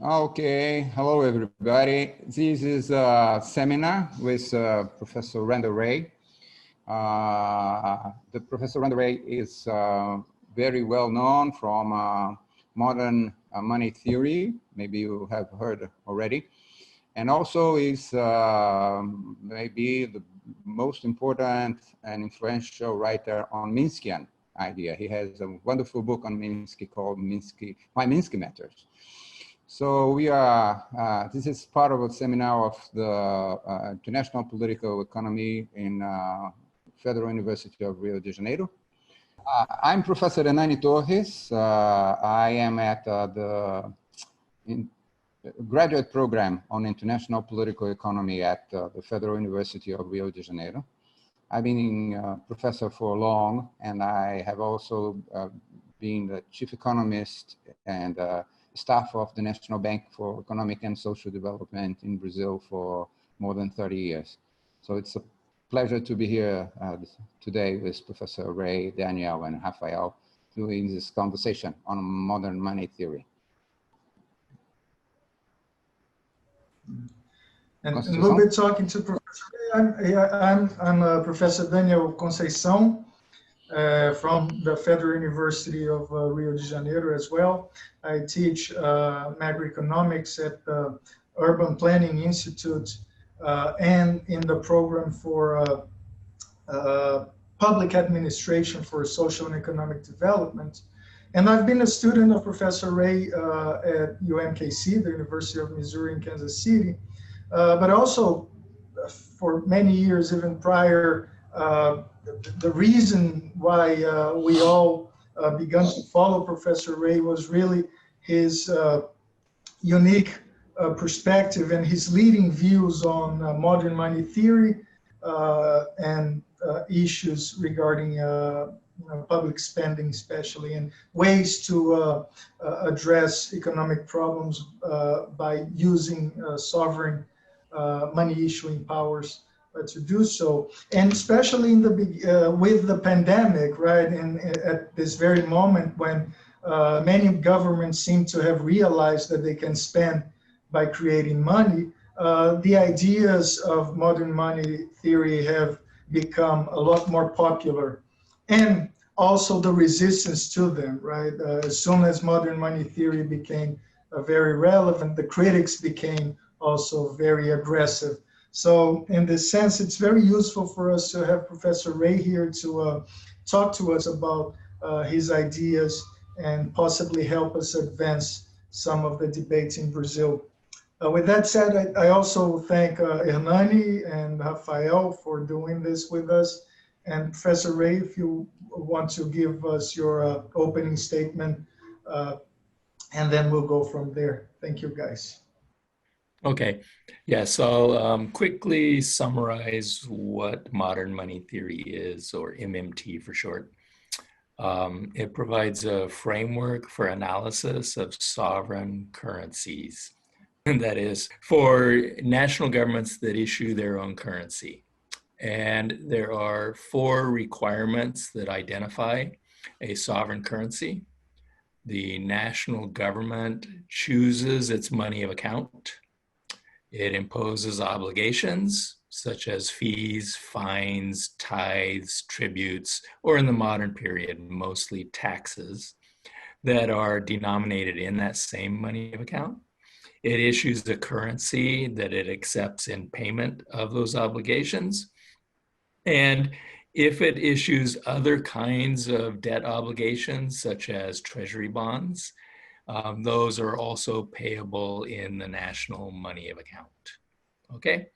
Okay, hello everybody. This is a seminar with Professor Randall Wray. The Professor Randall Wray is very well known from modern money theory. Maybe you have heard already. And also is maybe the most important and influential writer on Minskian idea. He has a wonderful book on Minsky called Why Minsky Matters. So we are, this is part of a seminar of the International Political Economy in Federal University of Rio de Janeiro. I'm Professor Ernani Torres. I am at the graduate program on International Political Economy at the Federal University of Rio de Janeiro. I've been a professor for long, and I have also been the chief economist and staff of the National Bank for Economic and Social Development in Brazil for more than 30 years. So it's a pleasure to be here today with Professor Wray, Daniel, and Rafael doing this conversation on modern money theory. And we'll be talking to Professor Ray. I'm Professor Daniel Conceição. From the Federal University of Rio de Janeiro as well. I teach macroeconomics at the Urban Planning Institute and in the program for public administration for social and economic development. And I've been a student of Professor Wray at UMKC, the University of Missouri in Kansas City, but also for many years, even prior, the reason why we all began to follow Professor Wray was really his unique perspective and his leading views on modern money theory and issues regarding public spending, especially, and ways to address economic problems by using sovereign money issuing powers to do so, and especially in the with the pandemic, right? And at this very moment when many governments seem to have realized that they can spend by creating money, the ideas of modern money theory have become a lot more popular, and also the resistance to them, right? As soon as modern money theory became very relevant, the critics became also very aggressive. So in this sense, it's very useful for us to have Professor Wray here to talk to us about his ideas and possibly help us advance some of the debates in Brazil. With that said, I also thank Ernani and Rafael for doing this with us. And Professor Wray, if you want to give us your opening statement, and then we'll go from there. Thank you, guys. Okay, yeah, so I'll quickly summarize what modern money theory is, or MMT for short. It provides a framework for analysis of sovereign currencies, and that is for national governments that issue their own currency. And there are 4 requirements that identify a sovereign currency. The national government chooses its money of account. It imposes obligations such as fees, fines, tithes, tributes, or in the modern period, mostly taxes that are denominated in that same money of account. It issues a currency that it accepts in payment of those obligations. And if it issues other kinds of debt obligations, such as treasury bonds, those are also payable in the national money of account, okay?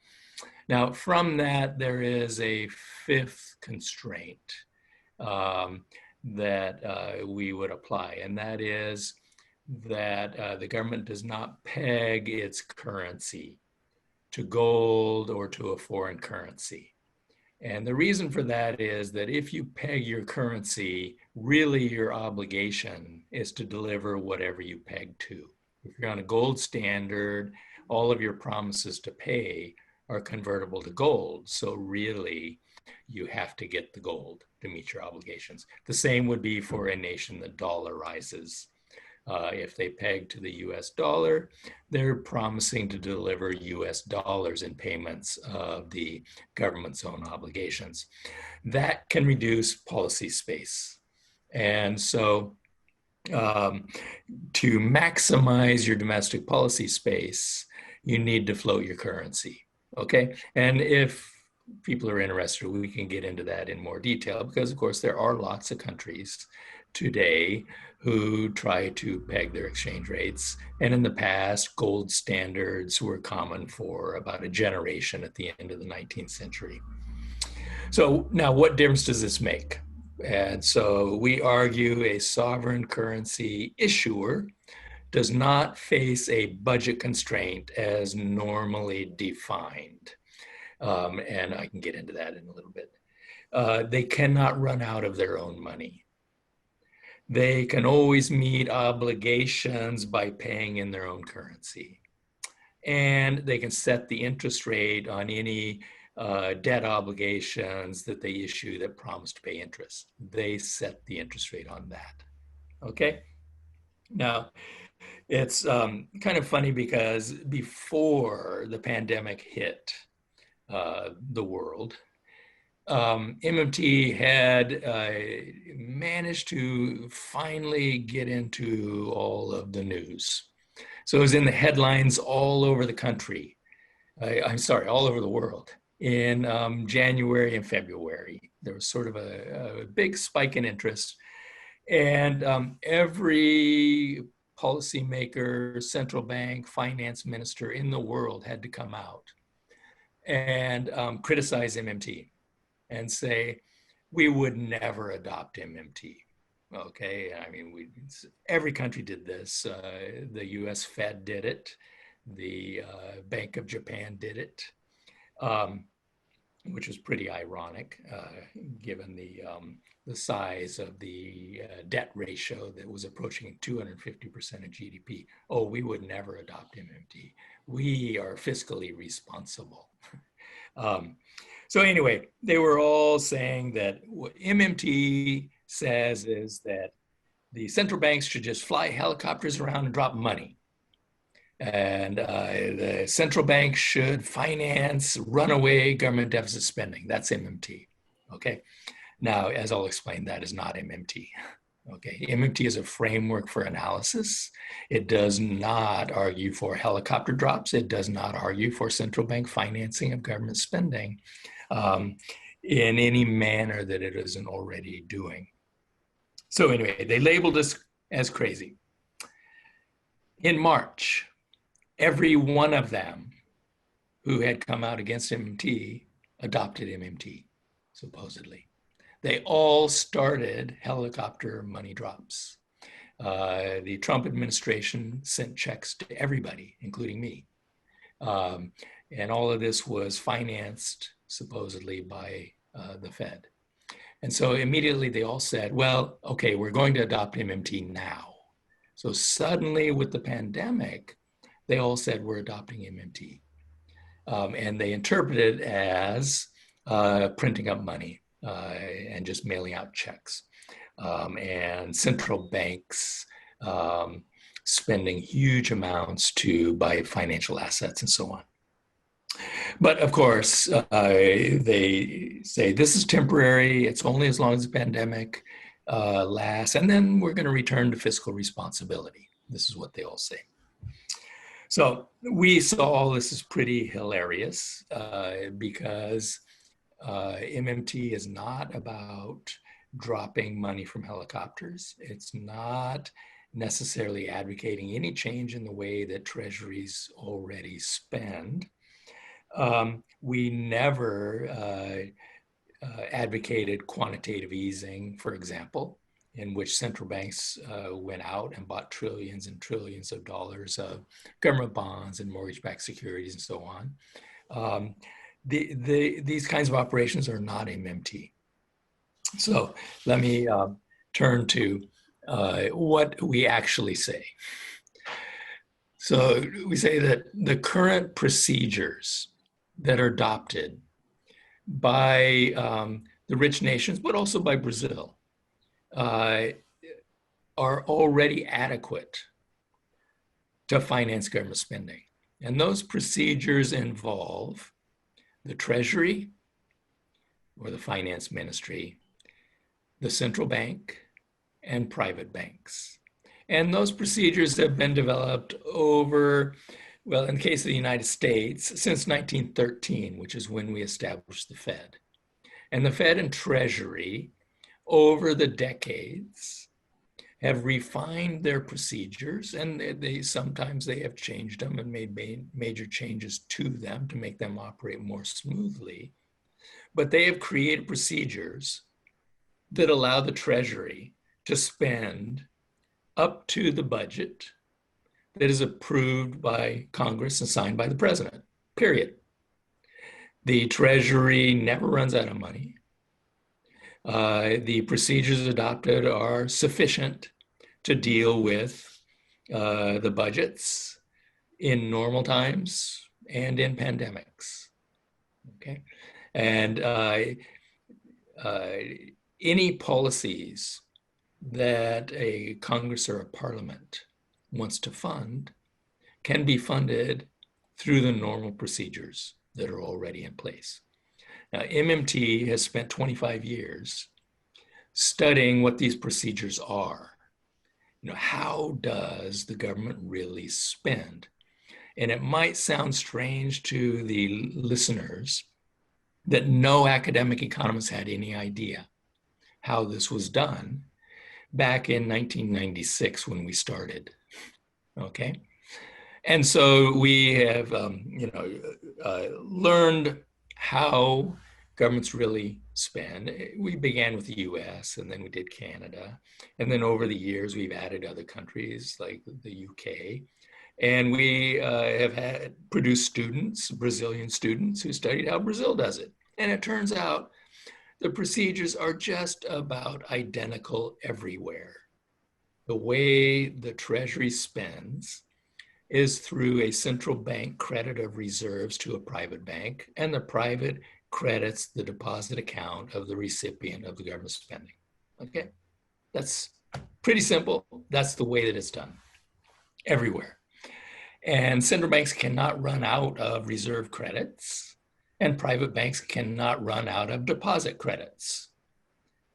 Now, from that, there is a 5th constraint that we would apply, and that is that the government does not peg its currency to gold or to a foreign currency. And the reason for that is that if you peg your currency, really your obligation is to deliver whatever you peg to. If you're on a gold standard, all of your promises to pay are convertible to gold. So really, you have to get the gold to meet your obligations. The same would be for a nation that dollarizes. If they peg to the US dollar, they're promising to deliver US dollars in payments of the government's own obligations. That can reduce policy space. And so to maximize your domestic policy space, you need to float your currency, okay? And if people are interested, we can get into that in more detail because, of course, there are lots of countries today who try to peg their exchange rates. And in the past, gold standards were common for about a generation at the end of the 19th century. So now what difference does this make? And so we argue a sovereign currency issuer does not face a budget constraint as normally defined. And I can get into that in a little bit. They cannot run out of their own money. They can always meet obligations by paying in their own currency. And they can set the interest rate on any debt obligations that they issue that promise to pay interest. They set the interest rate on that, okay? Now, it's kind of funny because before the pandemic hit the world, MMT had managed to finally get into all of the news. So it was in the headlines all over the country. I'm sorry, all over the world. In January and February, there was sort of a big spike in interest. And every policymaker, central bank, finance minister in the world had to come out and criticize MMT and say, we would never adopt MMT. Okay, I mean, every country did this. The US Fed did it. The Bank of Japan did it, which was pretty ironic given the size of the debt ratio that was approaching 250% of GDP. Oh, we would never adopt MMT. We are fiscally responsible. So anyway, they were all saying that what MMT says is that the central banks should just fly helicopters around and drop money. And the central bank should finance runaway government deficit spending. That's MMT, okay? Now, as I'll explain, that is not MMT, okay? MMT is a framework for analysis. It does not argue for helicopter drops. It does not argue for central bank financing of government spending in any manner that it isn't already doing. So anyway, they labeled us as crazy. In March, every one of them who had come out against MMT adopted MMT, supposedly. They all started helicopter money drops. The Trump administration sent checks to everybody, including me. And all of this was financed, supposedly, by the Fed. And so immediately they all said, well, okay, we're going to adopt MMT now. So suddenly with the pandemic, they all said we're adopting MMT. And they interpreted it as printing up money and just mailing out checks. And central banks spending huge amounts to buy financial assets and so on. But of course, they say this is temporary. It's only as long as the pandemic lasts. And then we're going to return to fiscal responsibility. This is what they all say. So we saw all this as pretty hilarious because MMT is not about dropping money from helicopters. It's not necessarily advocating any change in the way that treasuries already spend. We never advocated quantitative easing, for example, in which central banks went out and bought trillions and trillions of dollars of government bonds and mortgage-backed securities and so on. These kinds of operations are not MMT. So let me turn to what we actually say. So we say that the current procedures that are adopted by the rich nations, but also by Brazil, are already adequate to finance government spending. And those procedures involve the Treasury or the Finance Ministry, the central bank, and private banks. And those procedures have been developed over, well, in the case of the United States, since 1913, which is when we established the Fed. And the Fed and Treasury, over the decades, have refined their procedures, and sometimes they have changed them and made major changes to them to make them operate more smoothly. But they have created procedures that allow the Treasury to spend up to the budget that is approved by Congress and signed by the president, period. The Treasury never runs out of money. The procedures adopted are sufficient to deal with the budgets in normal times and in pandemics, okay? And any policies that a Congress or a Parliament wants to fund can be funded through the normal procedures that are already in place. Now, MMT has spent 25 years studying what these procedures are. You know, how does the government really spend? And it might sound strange to the listeners that no academic economist had any idea how this was done back in 1996 when we started, okay? And so we have, learned how governments really spend. We began with the US, and then we did Canada. And then over the years, we've added other countries like the UK. And we have produced students, Brazilian students, who studied how Brazil does it. And it turns out the procedures are just about identical everywhere. The way the Treasury spends is through a central bank credit of reserves to a private bank, and the private credits the deposit account of the recipient of the government spending. Okay, that's pretty simple. That's the way that it's done everywhere. And central banks cannot run out of reserve credits, and private banks cannot run out of deposit credits.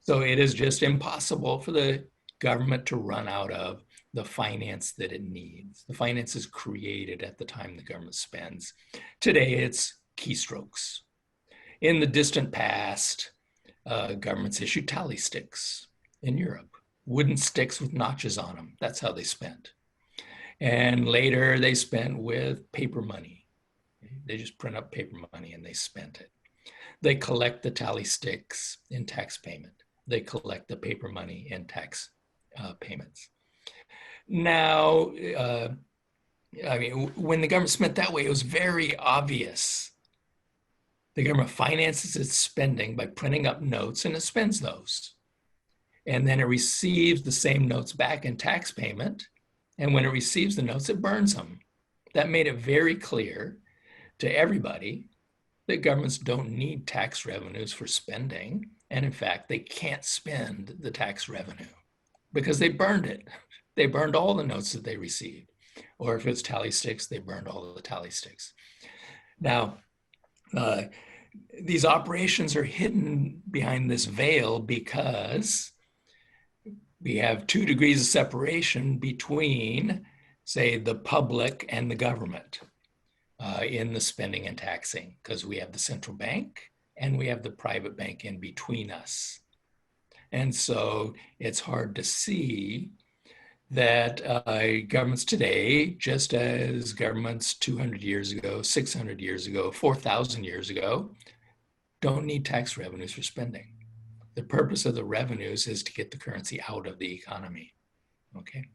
So it is just impossible for the government to run out of the finance that it needs. The finance is created at the time the government spends. Today, it's keystrokes. In the distant past, governments issued tally sticks in Europe, wooden sticks with notches on them. That's how they spent. And later, they spent with paper money. They just print up paper money and they spent it. They collect the tally sticks in tax payment. They collect the paper money in tax payments. Now, when the government spent that way, it was very obvious. The government finances its spending by printing up notes, and it spends those. And then it receives the same notes back in tax payment. And when it receives the notes, it burns them. That made it very clear to everybody that governments don't need tax revenues for spending. And in fact, they can't spend the tax revenue because they burned it. They burned all the notes that they received. Or if it's tally sticks, they burned all of the tally sticks. Now, these operations are hidden behind this veil because we have 2 degrees of separation between, say, the public and the government in the spending and taxing, because we have the central bank and we have the private bank in between us. And so it's hard to see that governments today, just as governments 200 years ago, 600 years ago, 4,000 years ago, don't need tax revenues for spending. The purpose of the revenues is to get the currency out of the economy, okay?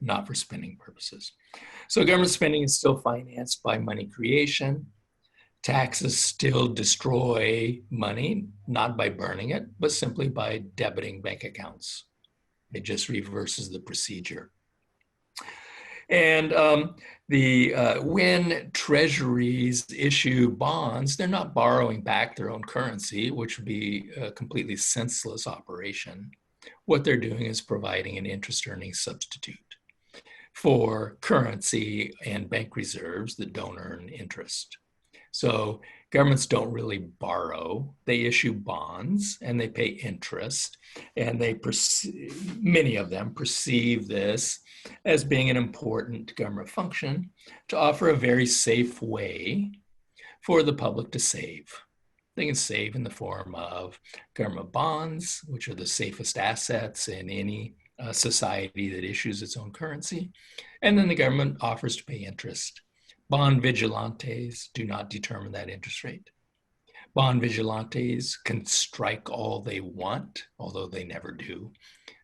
Not for spending purposes. So government spending is still financed by money creation. Taxes still destroy money, not by burning it, but simply by debiting bank accounts. It just reverses the procedure. And when treasuries issue bonds, they're not borrowing back their own currency, which would be a completely senseless operation. what they're doing is providing an interest earning substitute for currency and bank reserves that don't earn interest. So governments don't really borrow, they issue bonds and they pay interest, and many of them perceive this as being an important government function to offer a very safe way for the public to save. They can save in the form of government bonds, which are the safest assets in any society that issues its own currency. And then the government offers to pay interest. Bond vigilantes do not determine that interest rate. Bond vigilantes can strike all they want, although they never do.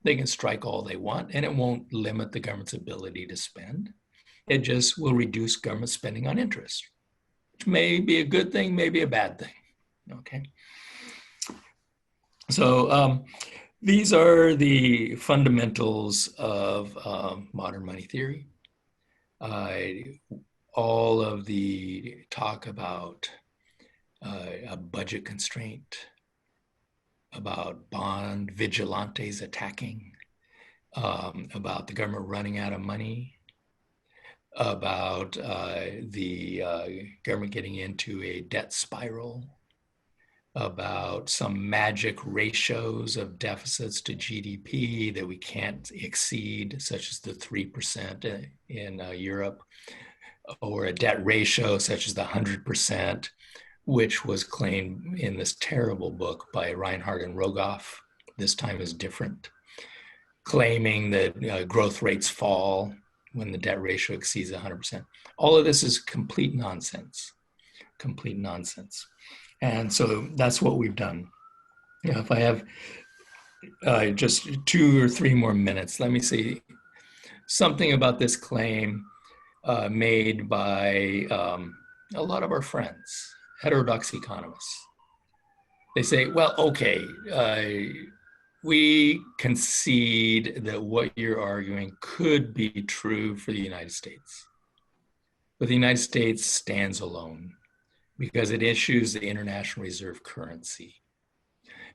They can strike all they want, and it won't limit the government's ability to spend. It just will reduce government spending on interest, which may be a good thing, maybe a bad thing. Okay. So these are the fundamentals of modern money theory. All of the talk about a budget constraint, about bond vigilantes attacking, about the government running out of money, about the government getting into a debt spiral, about some magic ratios of deficits to GDP that we can't exceed, such as the 3% in Europe, or a debt ratio such as the 100%, which was claimed in this terrible book by Reinhardt and Rogoff. This time is different, claiming that growth rates fall when the debt ratio exceeds 100%. All of this is complete nonsense, complete nonsense. And so that's what we've done. Now, if I have just 2 or 3 more minutes, let me say something about this claim made by a lot of our friends, heterodox economists. They say, well, okay, we concede that what you're arguing could be true for the United States, but the United States stands alone because it issues the international reserve currency.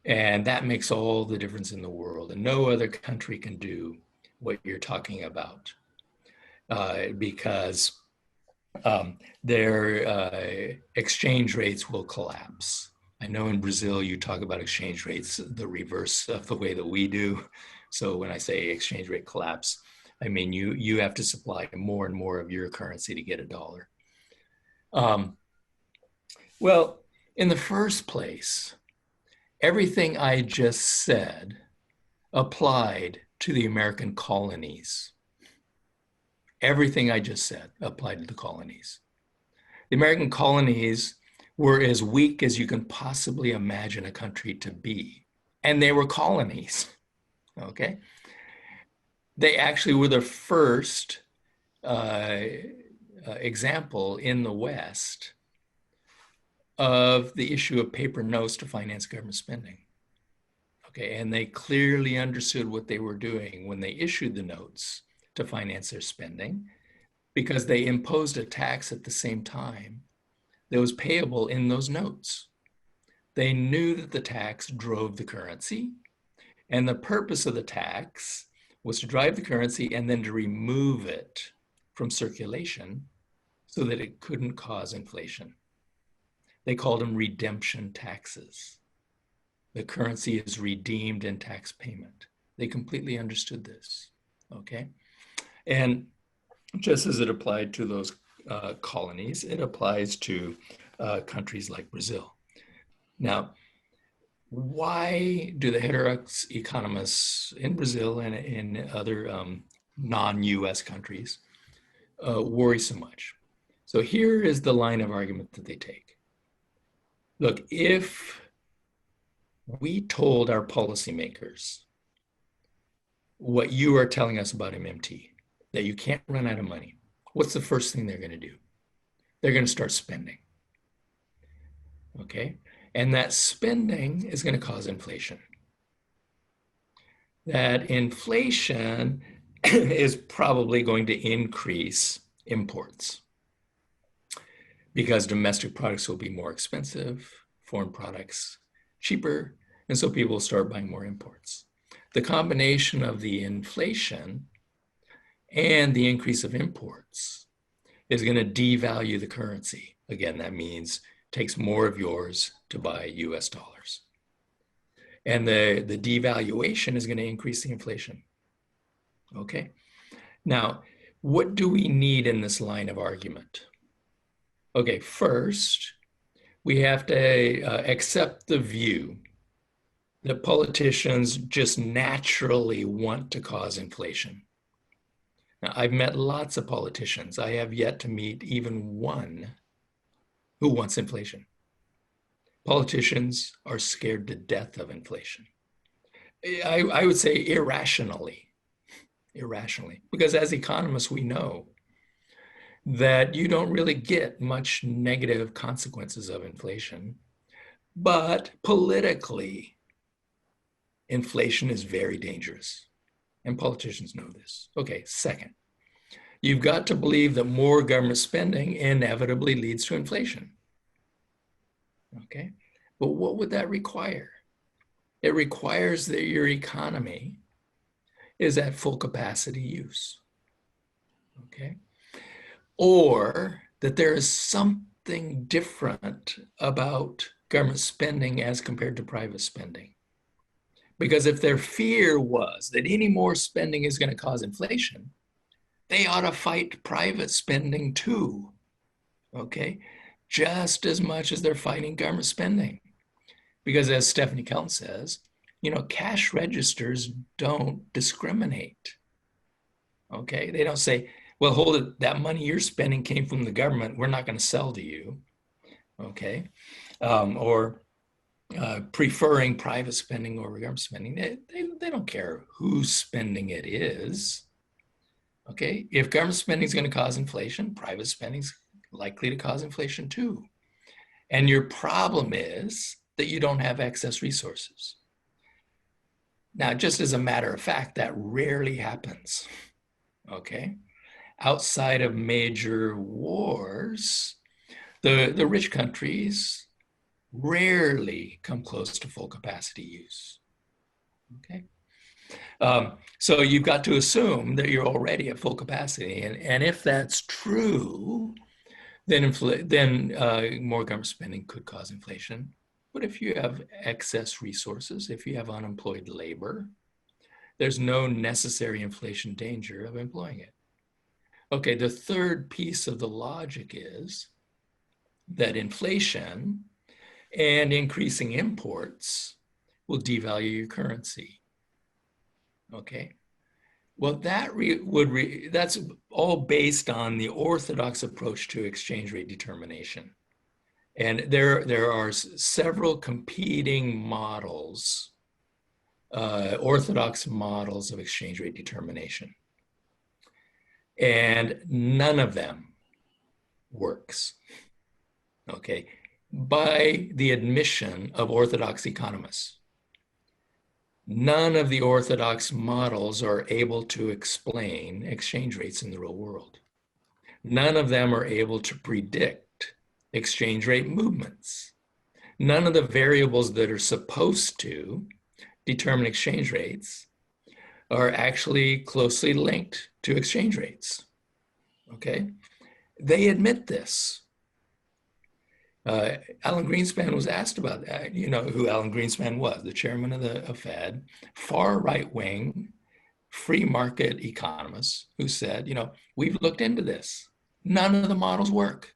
And that makes all the difference in the world. And no other country can do what you're talking about because their exchange rates will collapse. I know in Brazil, you talk about exchange rates the reverse of the way that we do. So when I say exchange rate collapse, I mean, you have to supply more and more of your currency to get a dollar. Well, in the first place, everything I just said applied to the American colonies. Everything I just said applied to the colonies. The American colonies were as weak as you can possibly imagine a country to be. And they were colonies, okay? They actually were the first example in the West of the issue of paper notes to finance government spending. Okay, and they clearly understood what they were doing when they issued the notes to finance their spending, because they imposed a tax at the same time that was payable in those notes. They knew that the tax drove the currency, and the purpose of the tax was to drive the currency and then to remove it from circulation so that it couldn't cause inflation. They called them redemption taxes. The currency is redeemed in tax payment. They completely understood this, okay? And just as it applied to those colonies, it applies to countries like Brazil. Now, why do the heterodox economists in Brazil and in other non-US countries worry so much? So here is the line of argument that they take. Look, if we told our policymakers what you are telling us about MMT, that you can't run out of money, what's the first thing they're going to do? They're going to start spending, okay? And that spending is going to cause inflation. That inflation is probably going to increase imports because domestic products will be more expensive, foreign products cheaper, and so people will start buying more imports. the combination of the inflation and the increase of imports is going to devalue the currency. Again, that means takes more of yours to buy US dollars. And the devaluation is going to increase the inflation. Okay. Now, what do we need in this line of argument? Okay, first, we have to accept the view that politicians just naturally want to cause inflation. Now, I've met lots of politicians. I have yet to meet even one who wants inflation. Politicians are scared to death of inflation. I would say irrationally, because as economists, we know that you don't really get much negative consequences of inflation, but politically, inflation is very dangerous, and politicians know this. Okay, second, you've got to believe that more government spending inevitably leads to inflation. Okay, but what would that require? It requires that your economy is at full capacity use. Okay, or that there is something different about government spending as compared to private spending. Because if their fear was that any more spending is going to cause inflation, they ought to fight private spending too, okay? Just as much as they're fighting government spending. Because as Stephanie Kelton says, you know, cash registers don't discriminate, okay? They don't say, well, hold it, that money you're spending came from the government, we're not going to sell to you, okay? Or preferring private spending over government spending. They don't care whose spending it is, okay? If government spending is going to cause inflation, private spending is likely to cause inflation too. And your problem is that you don't have excess resources. Now, just as a matter of fact, that rarely happens, okay? Outside of major wars, the rich countries rarely come close to full capacity use, okay? So you've got to assume that you're already at full capacity. And if that's true, then more government spending could cause inflation. But if you have excess resources, if you have unemployed labor, there's no necessary inflation danger of employing it. Okay, the third piece of the logic is that inflation and increasing imports will devalue your currency. Okay, well, that's all based on the orthodox approach to exchange rate determination. And there are several competing models, orthodox models of exchange rate determination. And none of them works, okay, by the admission of orthodox economists. None of the orthodox models are able to explain exchange rates in the real world. None of them are able to predict exchange rate movements. None of the variables that are supposed to determine exchange rates are actually closely linked to exchange rates, okay? They admit this. Alan Greenspan was asked about that. You know who Alan Greenspan was, the chairman of the Fed, far right-wing, free market economist who said, you know, we've looked into this. None of the models work.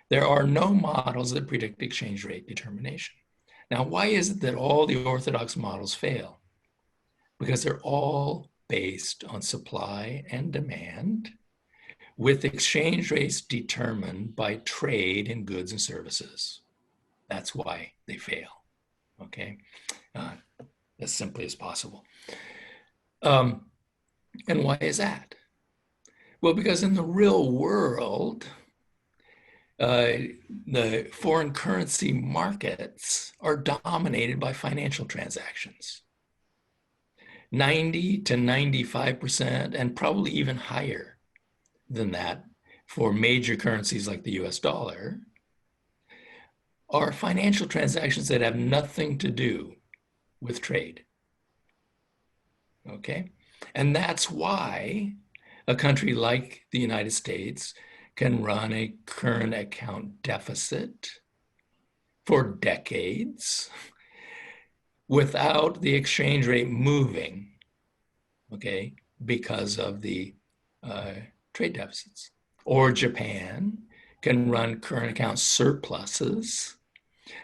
There are no models that predict exchange rate determination. Now, why is it that all the orthodox models fail? Because they're all based on supply and demand, with exchange rates determined by trade in goods and services. That's why they fail, okay? As simply as possible. And why is that? Well, because in the real world, the foreign currency markets are dominated by financial transactions. 90 to 95%, and probably even higher than that for major currencies like the US dollar, are financial transactions that have nothing to do with trade. okay? And that's why a country like the United States can run a current account deficit for decades without the exchange rate moving, okay, because of the trade deficits. Or Japan can run current account surpluses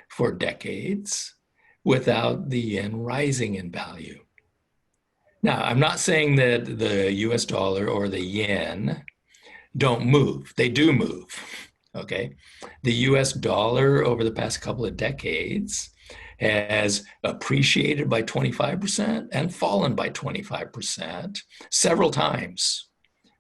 for decades without the yen rising in value. Now, I'm not saying that the US dollar or the yen don't move. They do move, okay? The US dollar over the past couple of decades has appreciated by 25% and fallen by 25% several times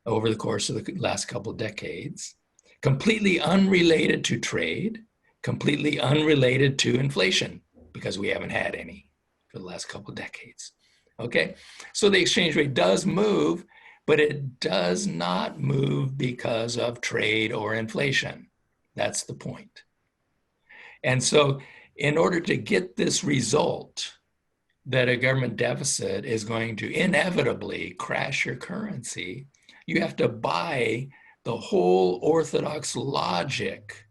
over the course of the last couple of decades, completely unrelated to trade, completely unrelated to inflation, because we haven't had any for the last couple of decades. Okay, so the exchange rate does move, but it does not move because of trade or inflation. That's the point. And so in order to get this result, that a government deficit is going to inevitably crash your currency, you have to buy the whole orthodox logic,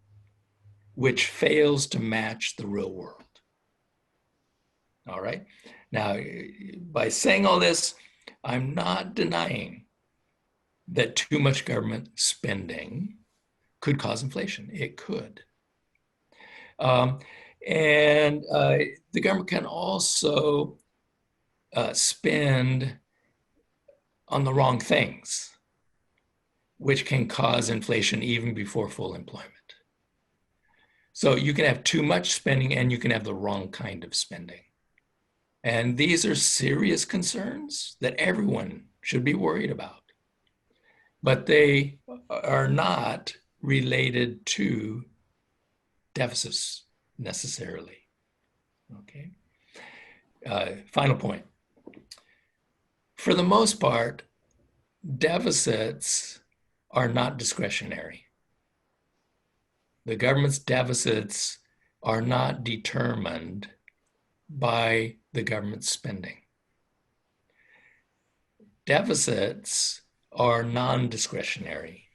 which fails to match the real world. All right. Now, by saying all this, I'm not denying that too much government spending could cause inflation. It could. And the government can also spend on the wrong things, which can cause inflation even before full employment. So you can have too much spending and you can have the wrong kind of spending. And these are serious concerns that everyone should be worried about. But they are not related to deficits necessarily. Okay. Final point. For the most part, deficits are not discretionary. The government's deficits are not determined by the government's spending. Deficits are non-discretionary.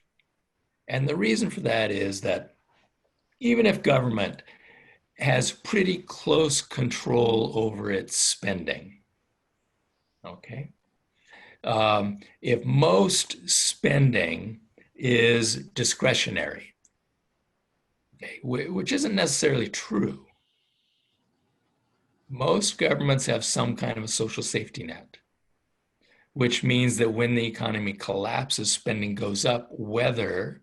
And the reason for that is that even if government has pretty close control over its spending, okay? If most spending is discretionary, okay, which isn't necessarily true. Most governments have some kind of a social safety net, which means that when the economy collapses, spending goes up, whether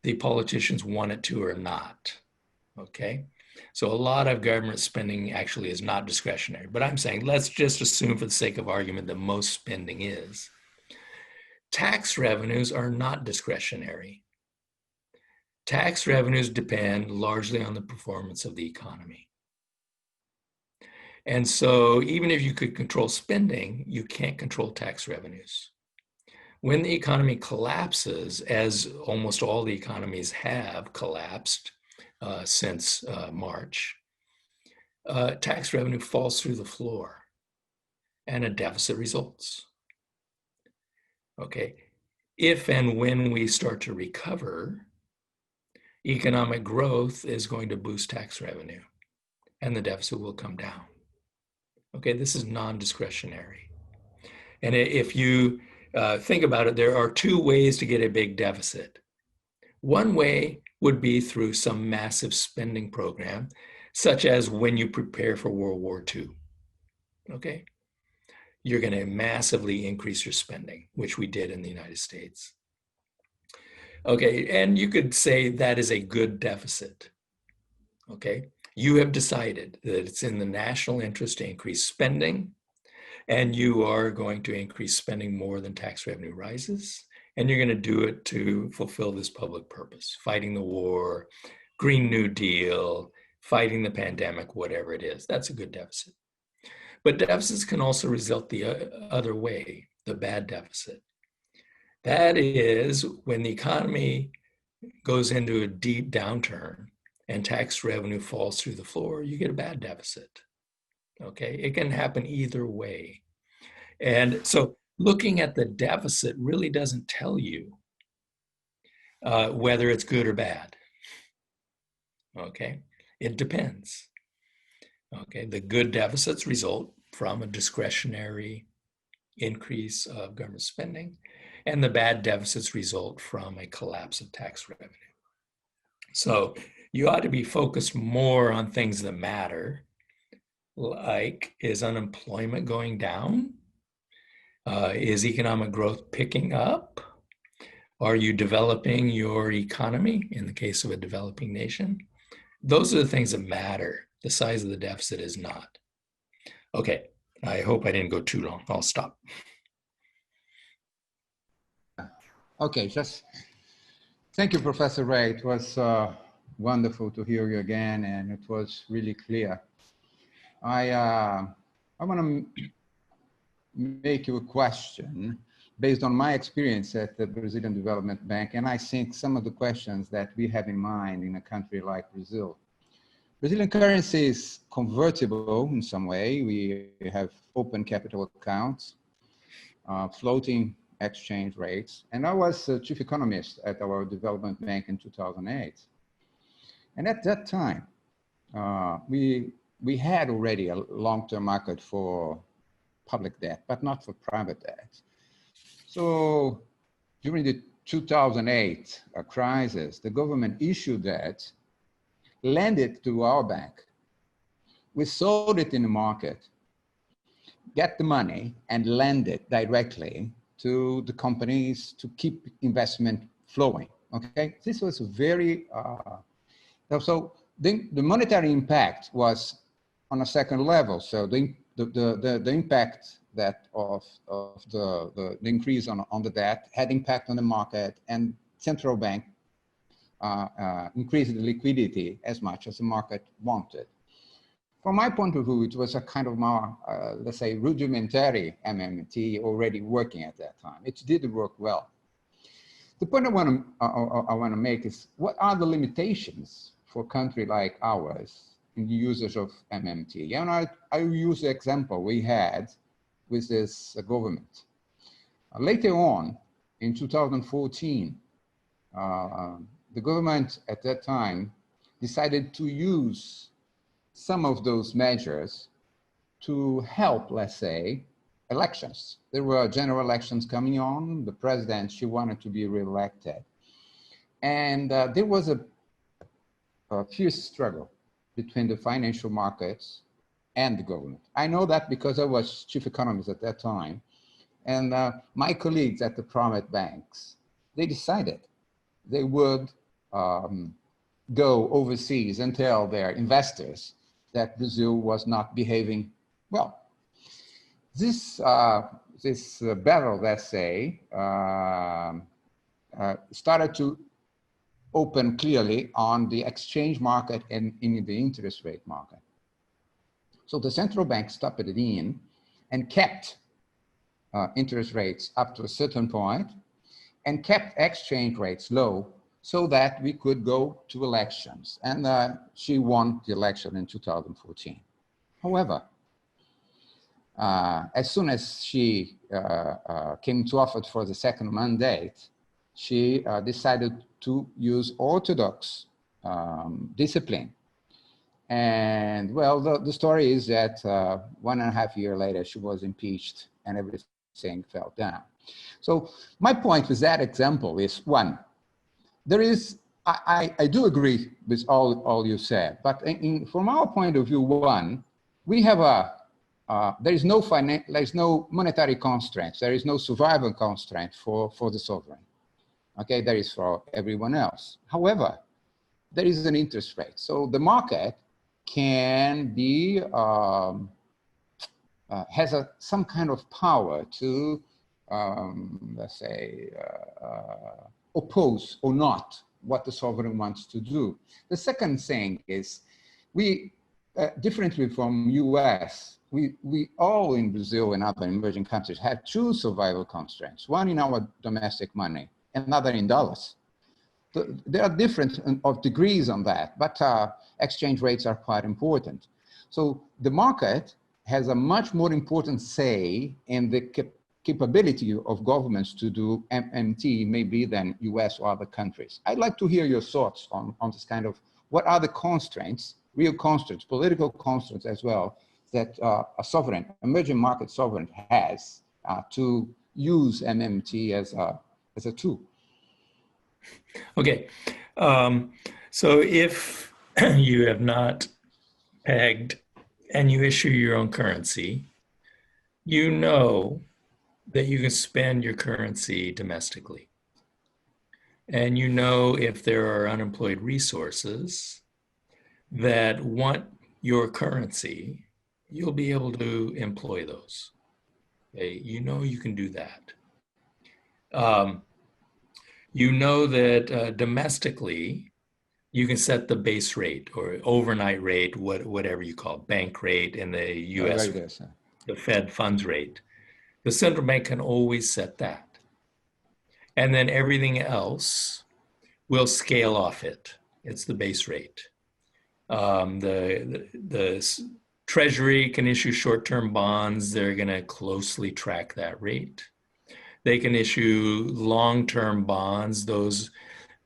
the politicians want it to or not, okay? So a lot of government spending actually is not discretionary, but I'm saying let's just assume for the sake of argument that most spending is. Tax revenues are not discretionary. Tax revenues depend largely on the performance of the economy. And so even if you could control spending, you can't control tax revenues. When the economy collapses, as almost all the economies have collapsed since March, tax revenue falls through the floor and a deficit results. Okay, if and when we start to recover, economic growth is going to boost tax revenue and the deficit will come down. Okay, this is non-discretionary. And if you think about it, there are two ways to get a big deficit. One way would be through some massive spending program, such as when you prepare for World War II. Okay, you're going to massively increase your spending, which we did in the United States. Okay, and you could say that is a good deficit. Okay, you have decided that it's in the national interest to increase spending, and you are going to increase spending more than tax revenue rises, and you're going to do it to fulfill this public purpose, fighting the war, Green New Deal, fighting the pandemic, whatever it is. That's a good deficit. But deficits can also result the other way, the bad deficit. That is when the economy goes into a deep downturn and tax revenue falls through the floor, you get a bad deficit. Okay, it can happen either way. And so looking at the deficit really doesn't tell you whether it's good or bad. Okay, it depends. Okay, the good deficits result from a discretionary increase of government spending, and the bad deficits result from a collapse of tax revenue. So you ought to be focused more on things that matter, like, is unemployment going down? Is economic growth picking up? Are you developing your economy in the case of a developing nation? Those are the things that matter. The size of the deficit is not. Okay, I hope I didn't go too long. I'll stop. Okay, just thank you, Professor Wray. It was wonderful to hear you again, and it was really clear. I want to make you a question based on my experience at the Brazilian Development Bank, and I think some of the questions that we have in mind in a country like Brazil. Brazilian currency is convertible in some way. We have open capital accounts, floating exchange rates, and I was chief economist at our development bank in 2008. And at that time, we had already a long-term market for public debt, but not for private debt. So during the 2008 crisis, the government issued debt, lent it to our bank. We sold it in the market, get the money, and lend it directly to the companies to keep investment flowing, okay? This was very, so the monetary impact was on a second level. So the impact that of the increase on the debt had impact on the market, and central bank increased the liquidity as much as the market wanted. From my point of view, it was a kind of more, let's say, rudimentary MMT already working at that time. It did work well. The point I want to make is, what are the limitations for a country like ours in the usage of MMT? And I use the example we had with this government. Later on, in 2014, the government at that time decided to use some of those measures to help, let's say, elections. There were general elections coming on. The president, she wanted to be reelected. And there was a fierce struggle between the financial markets and the government. I know that because I was chief economist at that time. And my colleagues at the private banks, they decided they would go overseas and tell their investors that Brazil was not behaving well. This battle, let's say, started to open clearly on the exchange market and in the interest rate market. So the central bank stopped it in and kept interest rates up to a certain point and kept exchange rates low so that we could go to elections. And she won the election in 2014. However, as soon as she came to office for the second mandate, she decided to use orthodox discipline. And well, the story is that 1.5 years later, she was impeached and everything fell down. So my point with that example is, one, there is, I do agree with all you said, but from our point of view, one, we have there is no monetary constraints. There is no survival constraint for the sovereign. Okay, there is for everyone else. However, there is an interest rate. So the market can be, has some kind of power to, let's say, oppose or not what the sovereign wants to do. The second thing is, we, differently from US, we all in Brazil and other emerging countries have two survival constraints, one in our domestic money, another in dollars. There are different of degrees on that, but exchange rates are quite important. So the market has a much more important say in the capability of governments to do MMT maybe than US or other countries. I'd like to hear your thoughts on this kind of, what are the constraints, real constraints, political constraints as well, that a sovereign, emerging market sovereign has to use MMT as a tool? Okay, so if you have not pegged and you issue your own currency, you know that you can spend your currency domestically. And you know if there are unemployed resources that want your currency, you'll be able to employ those. Okay? You know you can do that. You know that domestically, you can set the base rate or overnight rate, whatever you call it, bank rate in the US, the Fed funds rate. The central bank can always set that. And then everything else will scale off it. It's the base rate. The Treasury can issue short-term bonds. They're going to closely track that rate. They can issue long-term bonds. Those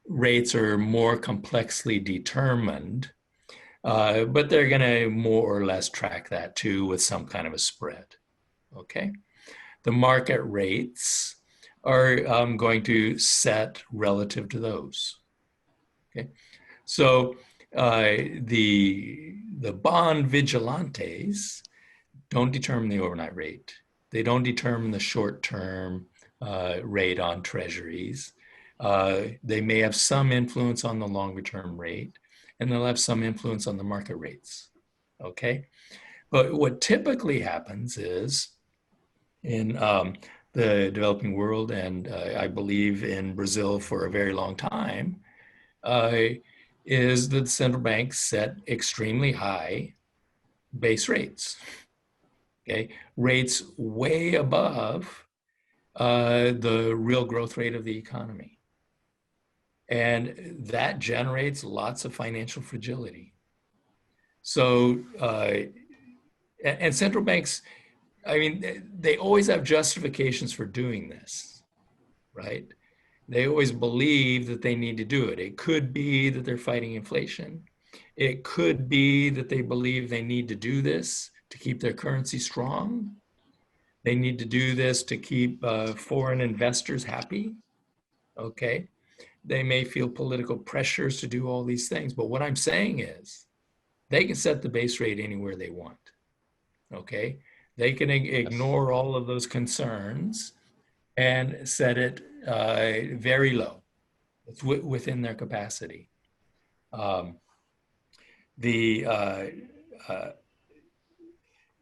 rates are more complexly determined, but they're going to more or less track that too with some kind of a spread. Okay. The market rates are going to set relative to those. Okay, so the bond vigilantes don't determine the overnight rate. They don't determine the short-term rate on treasuries. They may have some influence on the longer-term rate, and they'll have some influence on the market rates. Okay, but what typically happens is, in the developing world, and I believe in Brazil for a very long time, is that the central banks set extremely high base rates. Okay, rates way above the real growth rate of the economy. And that generates lots of financial fragility. So, and central banks, I mean, they always have justifications for doing this, right? They always believe that they need to do it. It could be that they're fighting inflation. It could be that they believe they need to do this to keep their currency strong. They need to do this to keep foreign investors happy, okay? They may feel political pressures to do all these things, but what I'm saying is they can set the base rate anywhere they want, okay? They can ignore all of those concerns and set it very low. It's within their capacity.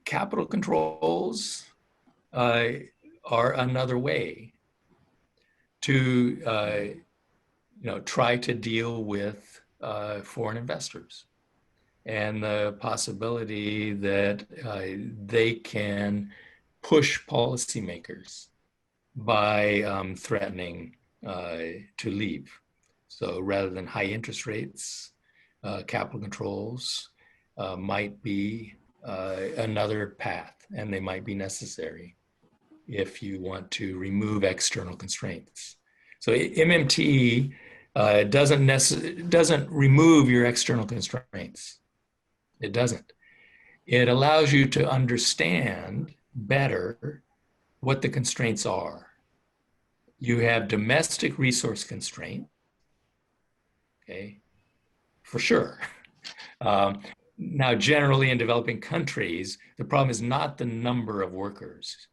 Capital controls are another way to try to deal with foreign investors, and the possibility that they can push policymakers by threatening to leave. So rather than high interest rates, capital controls might be another path, and they might be necessary if you want to remove external constraints. So MMT doesn't remove your external constraints. It doesn't. It allows you to understand better what the constraints are. You have domestic resource constraint, okay, for sure. Now, generally in developing countries, the problem is not the number of workers.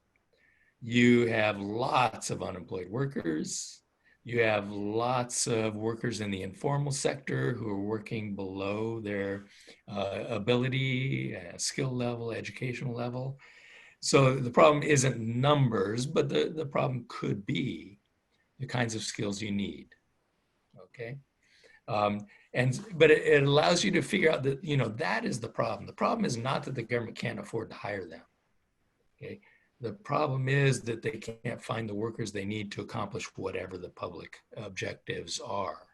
You have lots of unemployed workers. You have lots of workers in the informal sector who are working below their ability, skill level, educational level. So the problem isn't numbers, but the problem could be the kinds of skills you need, okay? But it allows you to figure out that, that is the problem. The problem is not that the government can't afford to hire them, okay? The problem is that they can't find the workers they need to accomplish whatever the public objectives are.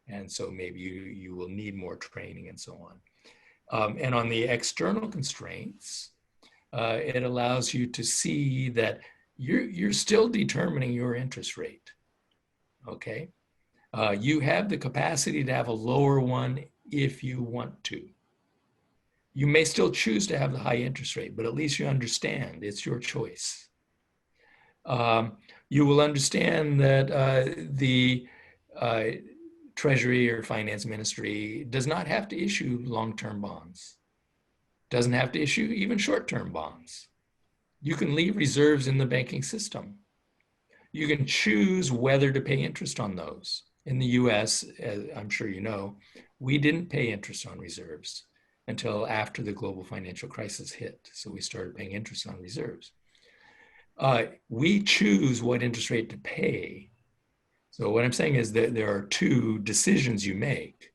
And so maybe you will need more training and so on. And on the external constraints, it allows you to see that you're still determining your interest rate, okay? You have the capacity to have a lower one if you want to. You may still choose to have the high interest rate, but at least you understand it's your choice. You will understand that the Treasury or Finance Ministry does not have to issue long-term bonds, doesn't have to issue even short-term bonds. You can leave reserves in the banking system. You can choose whether to pay interest on those. In the US, as I'm sure you know, we didn't pay interest on reserves until after the global financial crisis hit. So we started paying interest on reserves. We choose what interest rate to pay. So what I'm saying is that there are two decisions you make.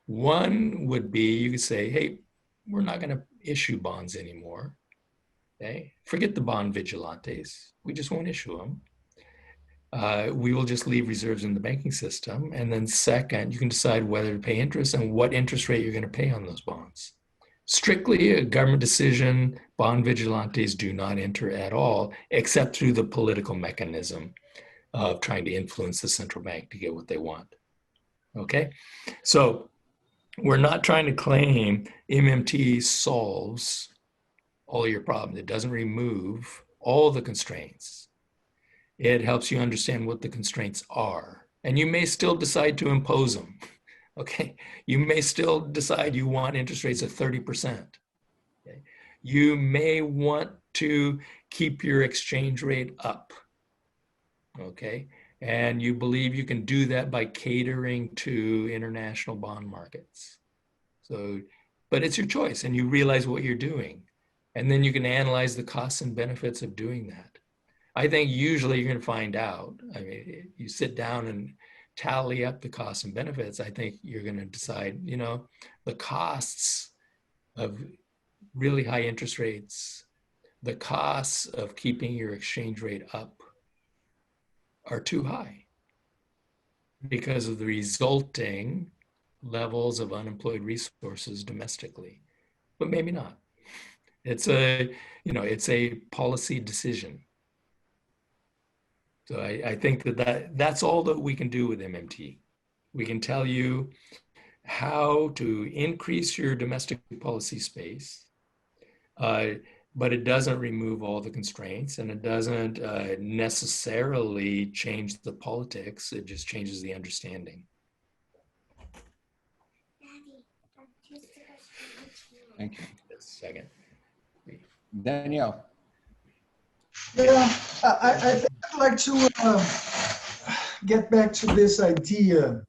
One would be, you could say, hey, we're not going to issue bonds anymore. Okay? Forget the bond vigilantes. We just won't issue them. We will just leave reserves in the banking system. And then second, you can decide whether to pay interest and what interest rate you're going to pay on those bonds. Strictly a government decision, bond vigilantes do not enter at all, except through the political mechanism of trying to influence the central bank to get what they want. Okay? So we're not trying to claim MMT solves all your problems. It doesn't remove all the constraints. It helps you understand what the constraints are. And you may still decide to impose them. Okay, you may still decide you want interest rates of 30%. Okay? You may want to keep your exchange rate up. Okay, and you believe you can do that by catering to international bond markets. So, but it's your choice, and you realize what you're doing. And then you can analyze the costs and benefits of doing that. I think usually you're going to find out. I mean, you sit down and tally up the costs and benefits. I think you're going to decide, you know, the costs of really high interest rates, the costs of keeping your exchange rate up are too high because of the resulting levels of unemployed resources domestically, but maybe not. It's a, you know, it's a policy decision. So I think that's all that we can do with MMT. We can tell you how to increase your domestic policy space, but it doesn't remove all the constraints, and it doesn't necessarily change the politics. It just changes the understanding. Thank you. Just a second. Danielle. Yeah, I'd like to get back to this idea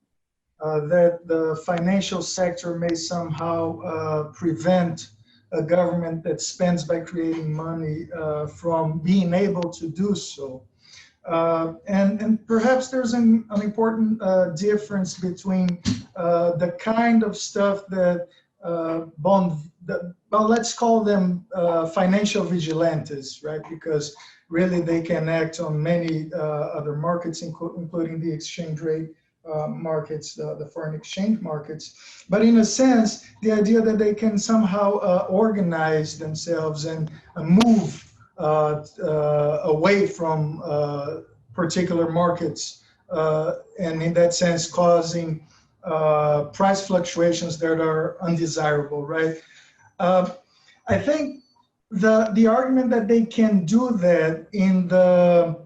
that the financial sector may somehow prevent a government that spends by creating money from being able to do so. And perhaps there's an important difference between the kind of stuff that well, let's call them financial vigilantes, right? Because really they can act on many other markets, including the exchange rate markets, the foreign exchange markets. But in a sense, the idea that they can somehow organize themselves and move away from particular markets, and in that sense causing price fluctuations that are undesirable, right? I think the argument that they can do that in the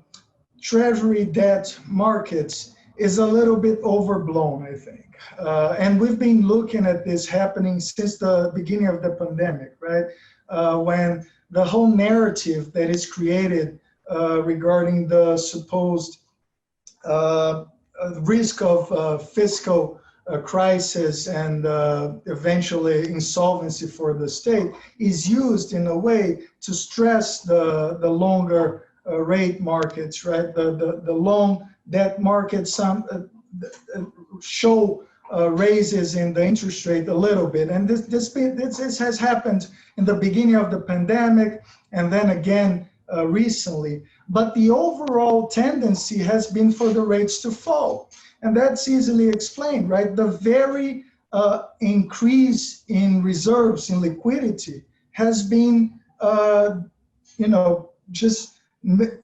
treasury debt markets is a little bit overblown, I think. And we've been looking at this happening since the beginning of the pandemic, right? When the whole narrative that is created regarding the supposed risk of fiscal crisis and eventually insolvency for the state is used in a way to stress the longer rate markets, right? The long debt markets show raises in the interest rate a little bit. And this has happened in the beginning of the pandemic and then again recently. But the overall tendency has been for the rates to fall. And that's easily explained, right? The very increase in reserves, in liquidity, has been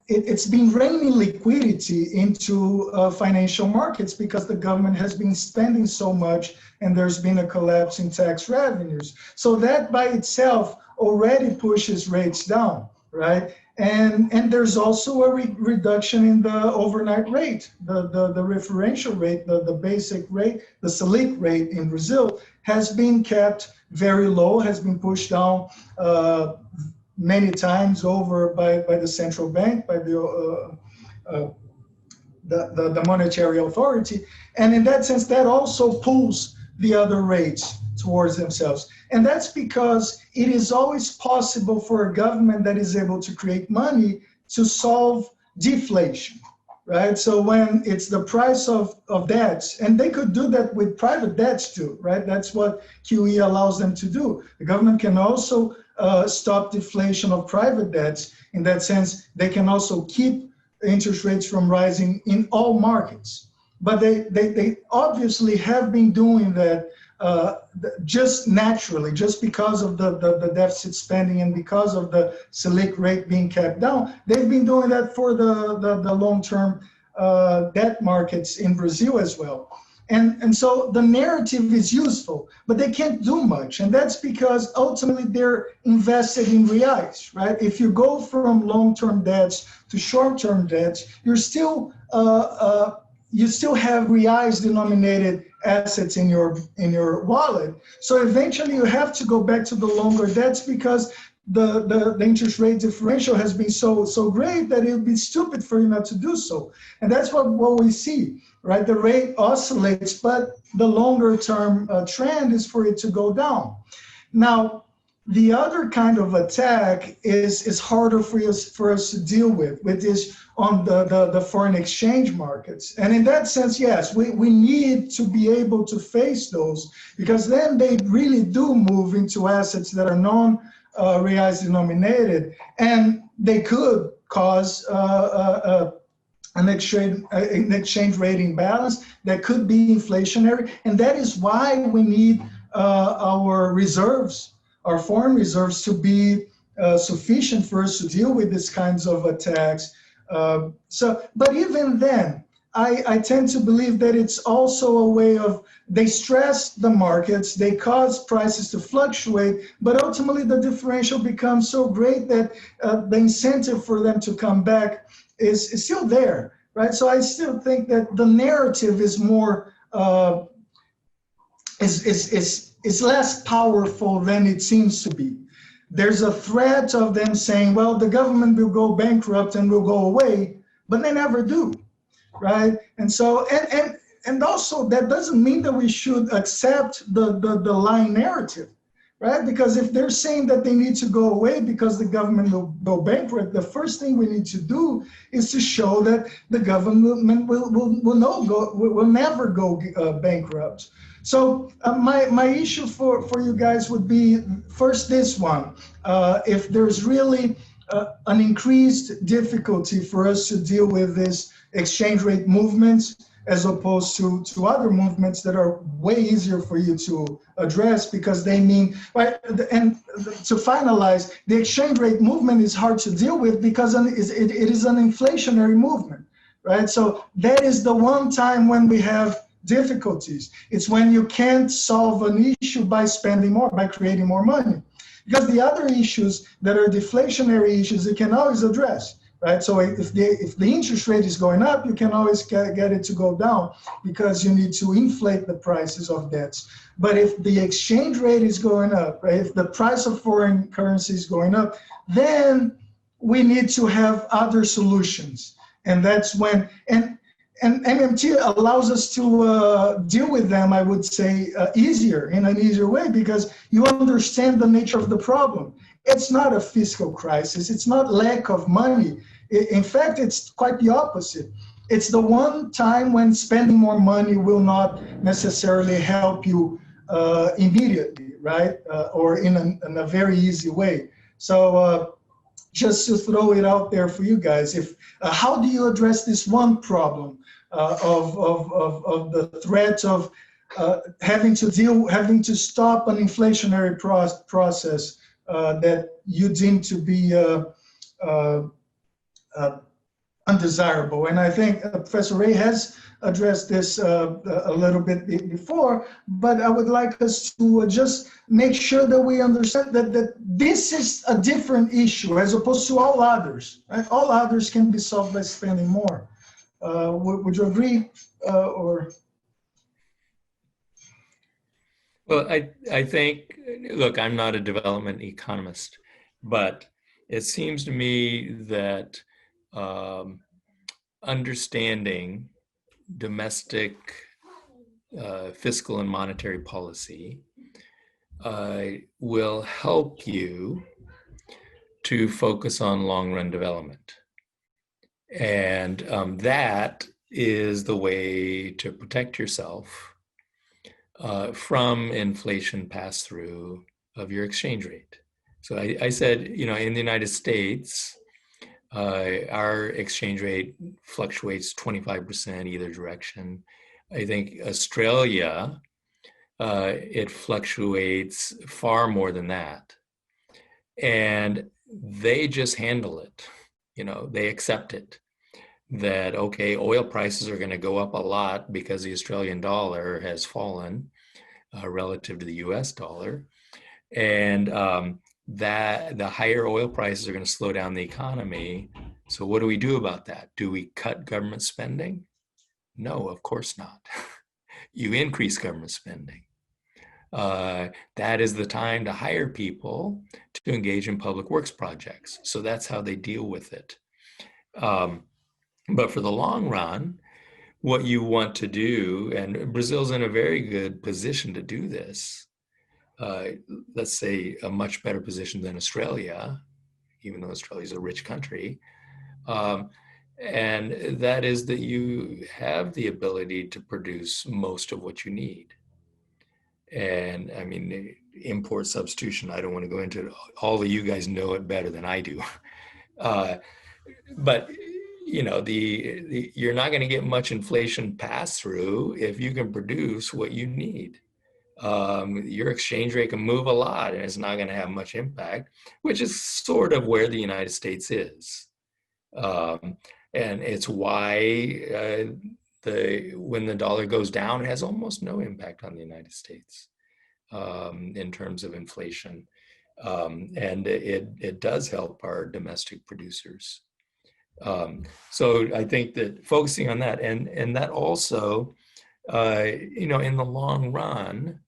it's been raining liquidity into financial markets because the government has been spending so much and there's been a collapse in tax revenues. So that by itself already pushes rates down, right? And there's also a reduction in the overnight rate, the referential rate, the basic rate, the Selic rate in Brazil has been kept very low, has been pushed down many times over by the central bank, by the monetary authority. And in that sense, that also pulls the other rates towards themselves. And that's because it is always possible for a government that is able to create money to solve deflation, right? So when it's the price of debts, and they could do that with private debts too, right? That's what QE allows them to do. The government can also stop deflation of private debts. In that sense, they can also keep interest rates from rising in all markets. But they obviously have been doing that just naturally, just because of the deficit spending and because of the Selic rate being kept down. They've been doing that for the long-term debt markets in Brazil as well. And so the narrative is useful, but they can't do much. And that's because ultimately they're invested in reais, right? If you go from long-term debts to short-term debts, you still have reais denominated assets in your wallet. So eventually you have to go back to the longer debts because the interest rate differential has been so great that it would be stupid for you not to do so. And that's what we see, right? The rate oscillates, but the longer term trend is for it to go down. Now, the other kind of attack is harder for us to deal with, which is on the foreign exchange markets. And in that sense, yes, we need to be able to face those, because then they really do move into assets that are non-reais denominated, and they could cause an exchange rate imbalance that could be inflationary. And that is why we need our reserves, our foreign reserves, to be sufficient for us to deal with these kinds of attacks. But even then, I tend to believe that it's also a way of, they stress the markets, they cause prices to fluctuate, but ultimately the differential becomes so great that the incentive for them to come back is still there, right? So I still think that the narrative is more, is less powerful than it seems to be. There's a threat of them saying, well, the government will go bankrupt and will go away, but they never do, right? And so, and also that doesn't mean that we should accept the lying narrative, right? Because if they're saying that they need to go away because the government will go bankrupt, the first thing we need to do is to show that the government will never go bankrupt. So my issue for you guys would be, first, this one. If there's really an increased difficulty for us to deal with this exchange rate movements, as opposed to other movements that are way easier for you to address, because they mean, right? And to finalize, the exchange rate movement is hard to deal with because it is an inflationary movement, right? So that is the one time when we have difficulties. It's when you can't solve an issue by spending more, by creating more money. Because the other issues that are deflationary issues, you can always address, right? So if the interest rate is going up, you can always get it to go down because you need to inflate the prices of debts. But if the exchange rate is going up, right, if the price of foreign currency is going up, then we need to have other solutions. And that's when, and MMT allows us to deal with them, I would say, in an easier way, because you understand the nature of the problem. It's not a fiscal crisis. It's not lack of money. In fact, it's quite the opposite. It's the one time when spending more money will not necessarily help you immediately, right? Or in a very easy way. So just to throw it out there for you guys, how do you address this one problem of the threat of having to stop an inflationary process that you deem to be undesirable. And I think Professor Wray has addressed this a little bit before, but I would like us to just make sure that we understand that this is a different issue as opposed to all others. Right? All others can be solved by spending more. Would you agree? Or? Well, I think, look, I'm not a development economist, but it seems to me that understanding domestic fiscal and monetary policy will help you to focus on long-run development. And that is the way to protect yourself from inflation pass-through of your exchange rate. So I said, in the United States, our exchange rate fluctuates 25% either direction. I think Australia, it fluctuates far more than that. And they just handle it. They accept it. That, okay, oil prices are going to go up a lot because the Australian dollar has fallen relative to the US dollar. And that the higher oil prices are going to slow down the economy. So what do we do about that? Do we cut government spending? No, of course not. You increase government spending. That is the time to hire people to engage in public works projects. So that's how they deal with it. But for the long run, what you want to do, and Brazil's in a very good position to do this, let's say a much better position than Australia, even though Australia is a rich country. And that is that you have the ability to produce most of what you need. And I mean, import substitution, I don't want to go into it. All of you guys know it better than I do. But you're not going to get much inflation pass through if you can produce what you need. Your exchange rate can move a lot and it's not going to have much impact, which is sort of where the United States is. And it's why when the dollar goes down, it has almost no impact on the United States in terms of inflation. And it does help our domestic producers. So I think that focusing on that, and that also, in the long run,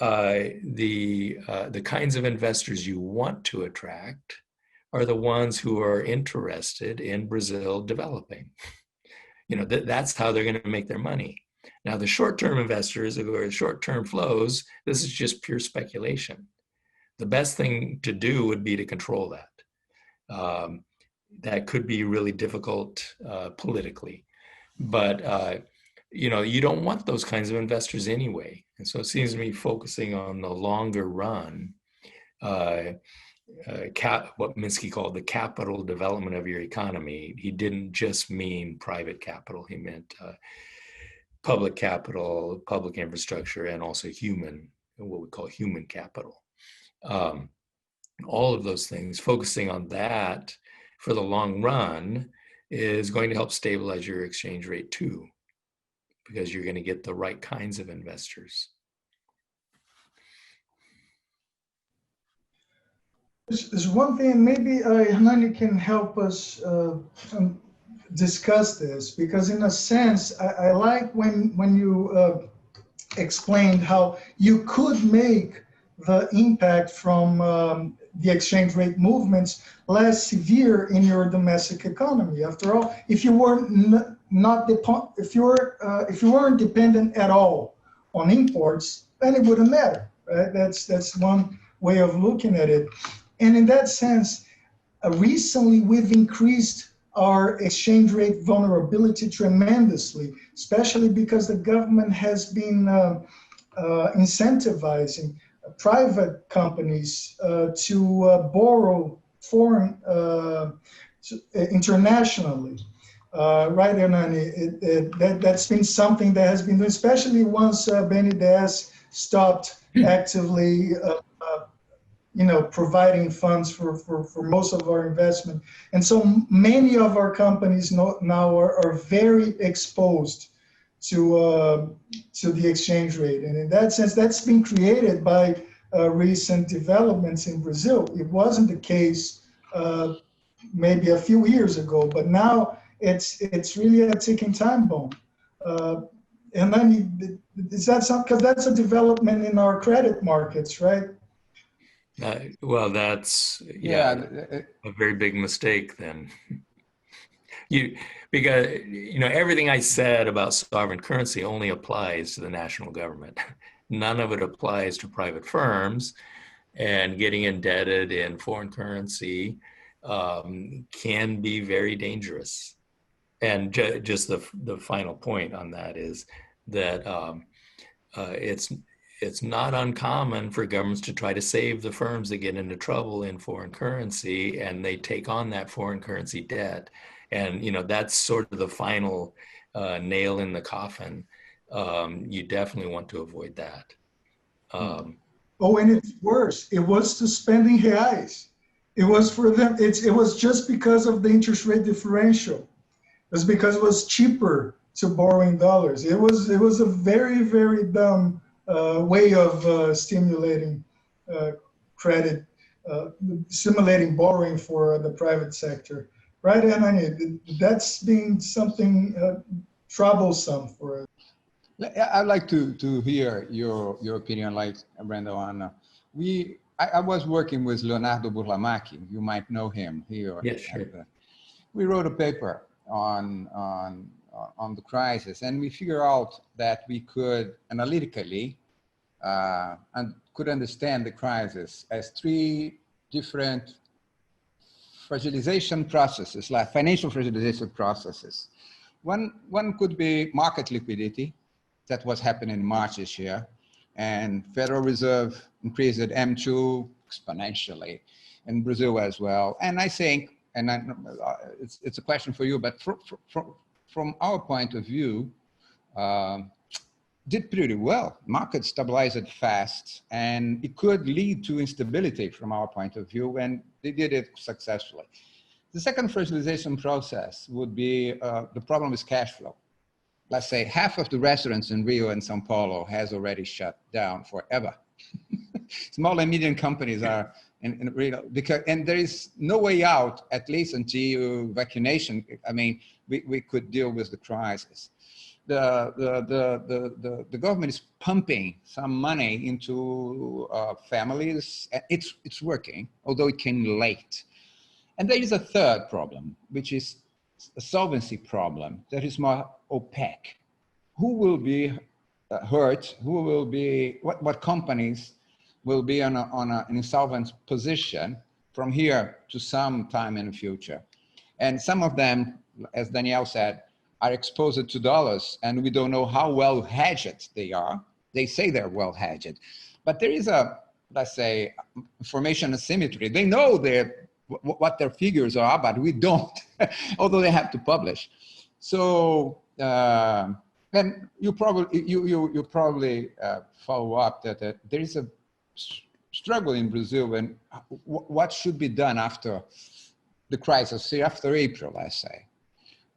the kinds of investors you want to attract are the ones who are interested in Brazil developing. That's how they're going to make their money. Now, the short-term investors or short-term flows, this is just pure speculation. The best thing to do would be to control that. That could be really difficult politically, but you don't want those kinds of investors anyway. And so it seems to me focusing on the longer run, what Minsky called the capital development of your economy. He didn't just mean private capital. He meant public capital, public infrastructure, and also what we call human capital. All of those things, focusing on that for the long run is going to help stabilize your exchange rate too, because you're going to get the right kinds of investors. There's one thing, maybe Hernani can help us discuss this, because in a sense, I like when you explained how you could make the impact from the exchange rate movements less severe in your domestic economy. After all, if you weren't if you weren't dependent at all on imports, then it wouldn't matter, right? That's one way of looking at it. And in that sense, recently we've increased our exchange rate vulnerability tremendously, especially because the government has been incentivizing private companies to borrow foreign internationally. Right, Hernani? That's been something that has been done, especially once Benny Dess stopped actively providing funds for most of our investment. And so many of our companies now are very exposed to the exchange rate. And in that sense, that's been created by recent developments in Brazil. It wasn't the case maybe a few years ago, but now it's really a ticking time bomb. And then is that something, because that's a development in our credit markets, right? Well, that's a very big mistake then. Because everything I said about sovereign currency only applies to the national government. None of it applies to private firms, and getting indebted in foreign currency can be very dangerous. And just the final point on that is that it's not uncommon for governments to try to save the firms that get into trouble in foreign currency, and they take on that foreign currency debt. And, that's sort of the final nail in the coffin. You definitely want to avoid that. And it's worse. It was suspending reais. It was for them. It was just because of the interest rate differential. It was because it was cheaper to borrow in dollars. It was a very, very dumb way of stimulating credit, stimulating borrowing for the private sector. Right, and that's been something troublesome for us. I'd like to hear your opinion, like Randall. I was working with Leonardo Burlamaqui. You might know him here. Yes, sure. We wrote a paper on the crisis, and we figured out that we could analytically and could understand the crisis as three different fragilization processes, like financial fragilization processes. One could be market liquidity. That was happening in March this year. And Federal Reserve increased M2 exponentially in Brazil as well. And I think, it's a question for you, but from our point of view, did pretty well. Market stabilized fast, and it could lead to instability from our point of view, and they did it successfully. The second fragilization process would be the problem with cash flow. Let's say half of the restaurants in Rio and Sao Paulo has already shut down forever. Small and medium companies are in Rio, and there is no way out, at least until vaccination. I mean, we could deal with the crisis. The government is pumping some money into families. It's working, although it came late. And there is a third problem, which is a solvency problem that is more opaque. Who will be hurt? Who will be, what companies will be on an insolvent position from here to some time in the future? And some of them, as Danielle said, are exposed to dollars, and we don't know how well hedged they are. They say they're well hedged, but there is a, let's say, information asymmetry. They know what their figures are, but we don't, although they have to publish. So, and you probably follow up that there is a struggle in Brazil, and what should be done after the crisis, say after April, let's say.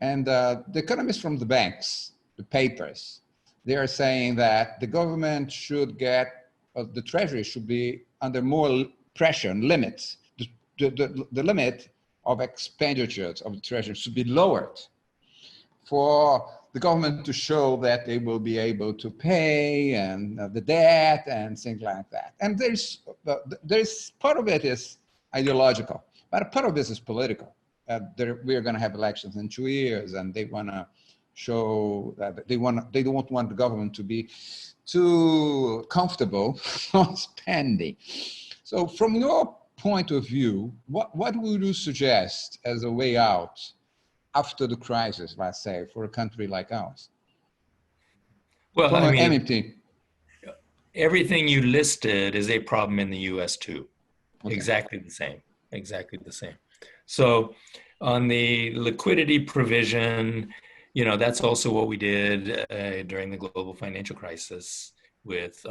And the economists from the banks, the papers, they are saying that the government should get, the treasury should be under more pressure and limits. The limit of expenditures of the treasury should be lowered for the government to show that they will be able to pay and the debt and things like that. And there's part of it is ideological, but part of this is political. We are going to have elections in 2 years, and they want to show that they don't want the government to be too comfortable on spending. So from your point of view, what would you suggest as a way out after the crisis, let's say, for a country like ours? Well, from I mean, MMT. Everything you listed is a problem in the US too. Okay. Exactly the same, exactly the same. So on the liquidity provision, that's also what we did during the global financial crisis with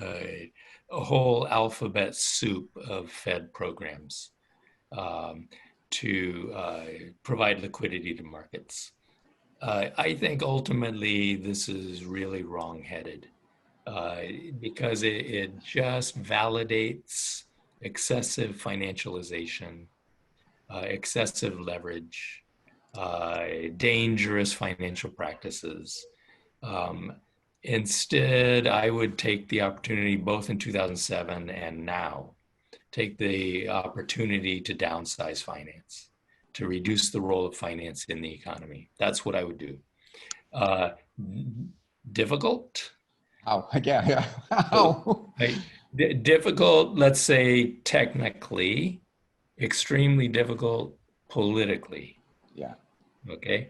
a whole alphabet soup of Fed programs to provide liquidity to markets. I think ultimately this is really wrong-headed because it just validates excessive financialization, excessive leverage, dangerous financial practices. Instead, I would take the opportunity both in 2007 and now, take the opportunity to downsize finance, to reduce the role of finance in the economy. That's what I would do. Difficult? How? Yeah. How? Difficult, let's say technically, extremely difficult politically. Yeah. Okay,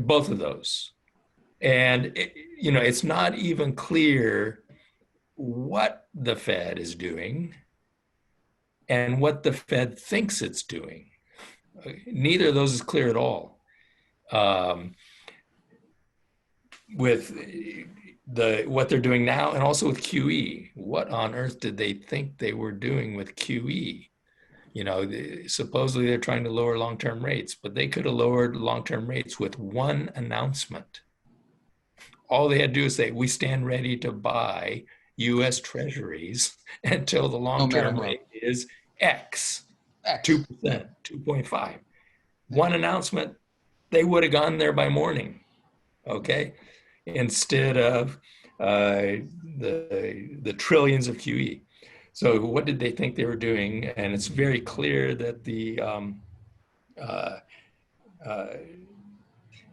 both of those. And, it's not even clear what the Fed is doing and what the Fed thinks it's doing. Neither of those is clear at all. With what they're doing now and also with QE, what on earth did they think they were doing with QE? Supposedly they're trying to lower long-term rates, but they could have lowered long-term rates with one announcement. All they had to do is say, we stand ready to buy US treasuries until the long-term rate is X, 2%, 2.5. One announcement, they would have gone there by morning, okay? Instead of the trillions of QE. So what did they think they were doing? And it's very clear that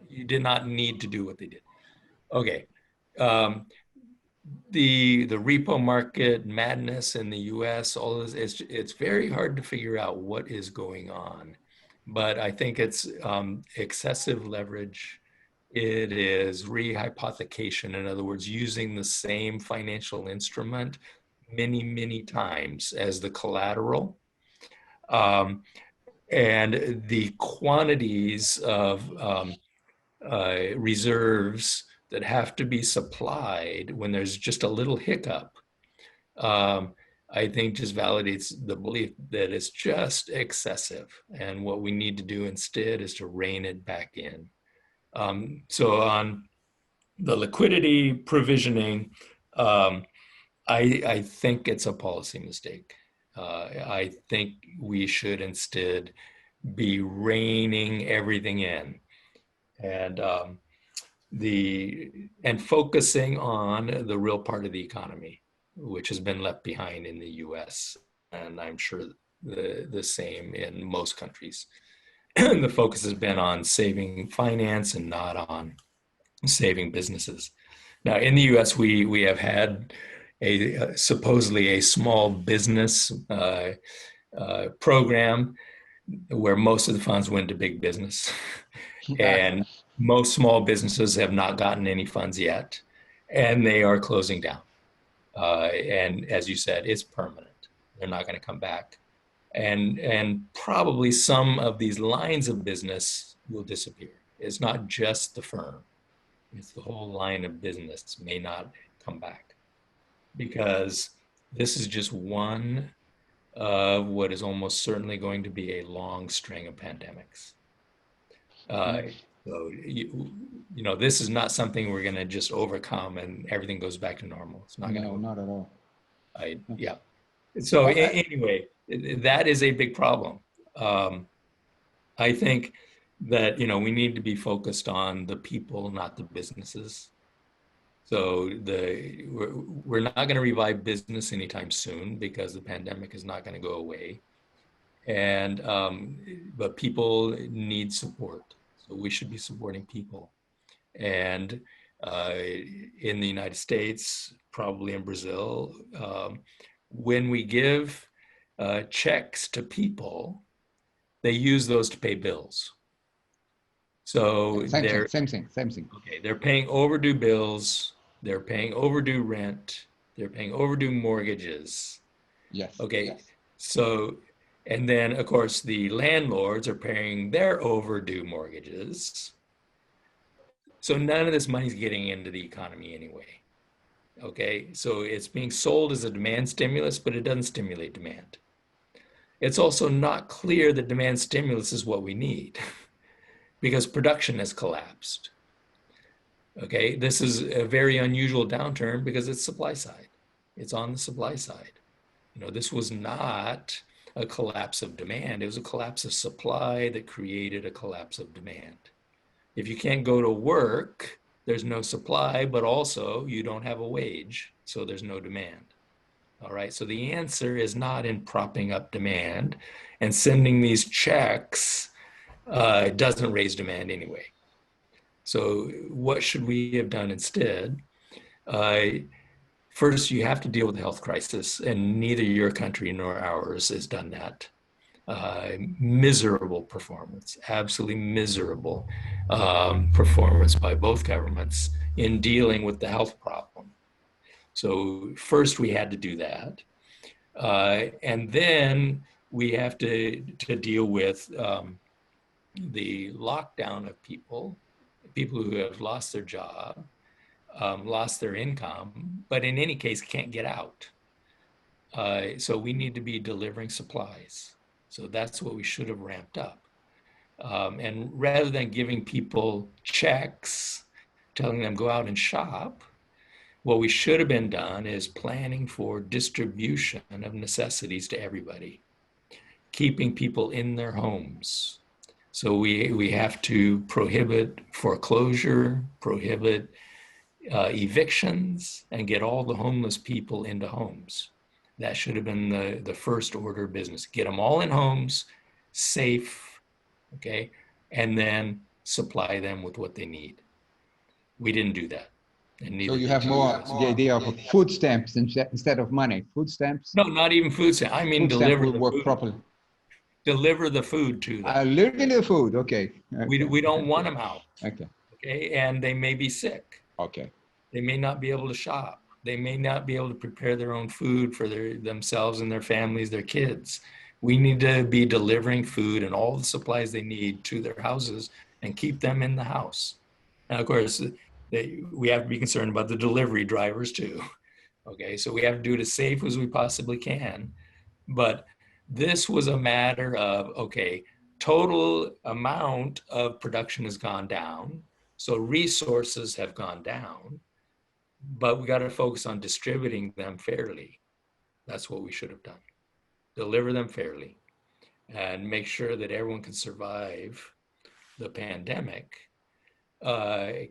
you did not need to do what they did. Okay. The repo market madness in the US, all of this, it's very hard to figure out what is going on. But I think it's excessive leverage. It is rehypothecation. In other words, using the same financial instrument many, many times as the collateral. And the quantities of reserves that have to be supplied when there's just a little hiccup, I think just validates the belief that it's just excessive. And what we need to do instead is to rein it back in. So on the liquidity provisioning, I think it's a policy mistake. I think we should instead be reining everything in and focusing on the real part of the economy, which has been left behind in the US, and I'm sure the same in most countries. The focus has been on saving finance and not on saving businesses. Now, in the US, we have had supposedly a small business program where most of the funds went to big business. And most small businesses have not gotten any funds yet, and they are closing down. And as you said, it's permanent. They're not going to come back. And probably some of these lines of business will disappear. It's not just the firm. It's the whole line of business may not come back, because this is just one of what is almost certainly going to be a long string of pandemics. So, this is not something we're going to just overcome and everything goes back to normal. It's not going to. No, not at all. Yeah. So anyway, that is a big problem. I think that, we need to be focused on the people, not the businesses. So we're not going to revive business anytime soon because the pandemic is not going to go away. And, but people need support. So we should be supporting people. And in the United States, probably in Brazil, when we give checks to people, they use those to pay bills. So same thing. Okay, they're paying overdue bills, they're paying overdue rent, they're paying overdue mortgages. Yes. Okay, yes. So, and then of course the landlords are paying their overdue mortgages. So none of this money's getting into the economy anyway. Okay, so it's being sold as a demand stimulus, but it doesn't stimulate demand. It's also not clear that demand stimulus is what we need because production has collapsed. Okay, this is a very unusual downturn because it's supply side. It's on the supply side. You know, this was not a collapse of demand. It was a collapse of supply that created a collapse of demand. If you can't go to work, there's no supply, but also you don't have a wage, so there's no demand. All right, so the answer is not in propping up demand, and sending these checks doesn't raise demand anyway. So what should we have done instead? First, you have to deal with the health crisis, and neither your country nor ours has done that. Miserable performance, absolutely miserable performance by both governments in dealing with the health problem. So first we had to do that. And then we have to deal with the lockdown of people who have lost their job, lost their income, but in any case can't get out. So we need to be delivering supplies. So that's what we should have ramped up. And rather than giving people checks, telling them go out and shop, what we should have been done is planning for distribution of necessities to everybody, keeping people in their homes. So we have to prohibit foreclosure, prohibit evictions, and get all the homeless people into homes. That should have been the first order of business. Get them all in homes, safe, okay, and then supply them with what they need. We didn't do that. So you have more the idea of food stamps instead of money. Food stamps? No, not even food stamps. I mean, deliver the food. Properly. Deliver the food to them. Deliver the food, okay. We don't want them out. Okay. Okay, and they may be sick. Okay. They may not be able to shop. They may not be able to prepare their own food for themselves and their families, their kids. We need to be delivering food and all the supplies they need to their houses and keep them in the house. Now, of course, we have to be concerned about the delivery drivers too. Okay, so we have to do it as safe as we possibly can. But this was a matter of, okay, total amount of production has gone down. So resources have gone down, but we got to focus on distributing them fairly. That's what we should have done. Deliver them fairly and make sure that everyone can survive the pandemic.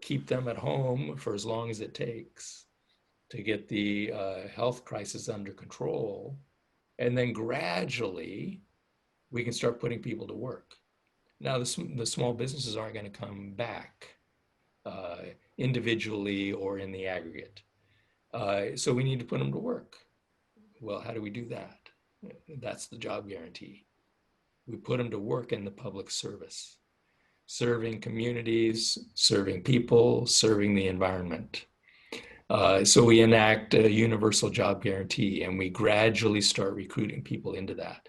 Keep them at home for as long as it takes to get the health crisis under control. And then gradually, we can start putting people to work. Now, the small businesses aren't going to come back individually or in the aggregate. So we need to put them to work. Well, how do we do that? That's the job guarantee. We put them to work in the public service, serving communities, serving people, serving the environment. So we enact a universal job guarantee and we gradually start recruiting people into that.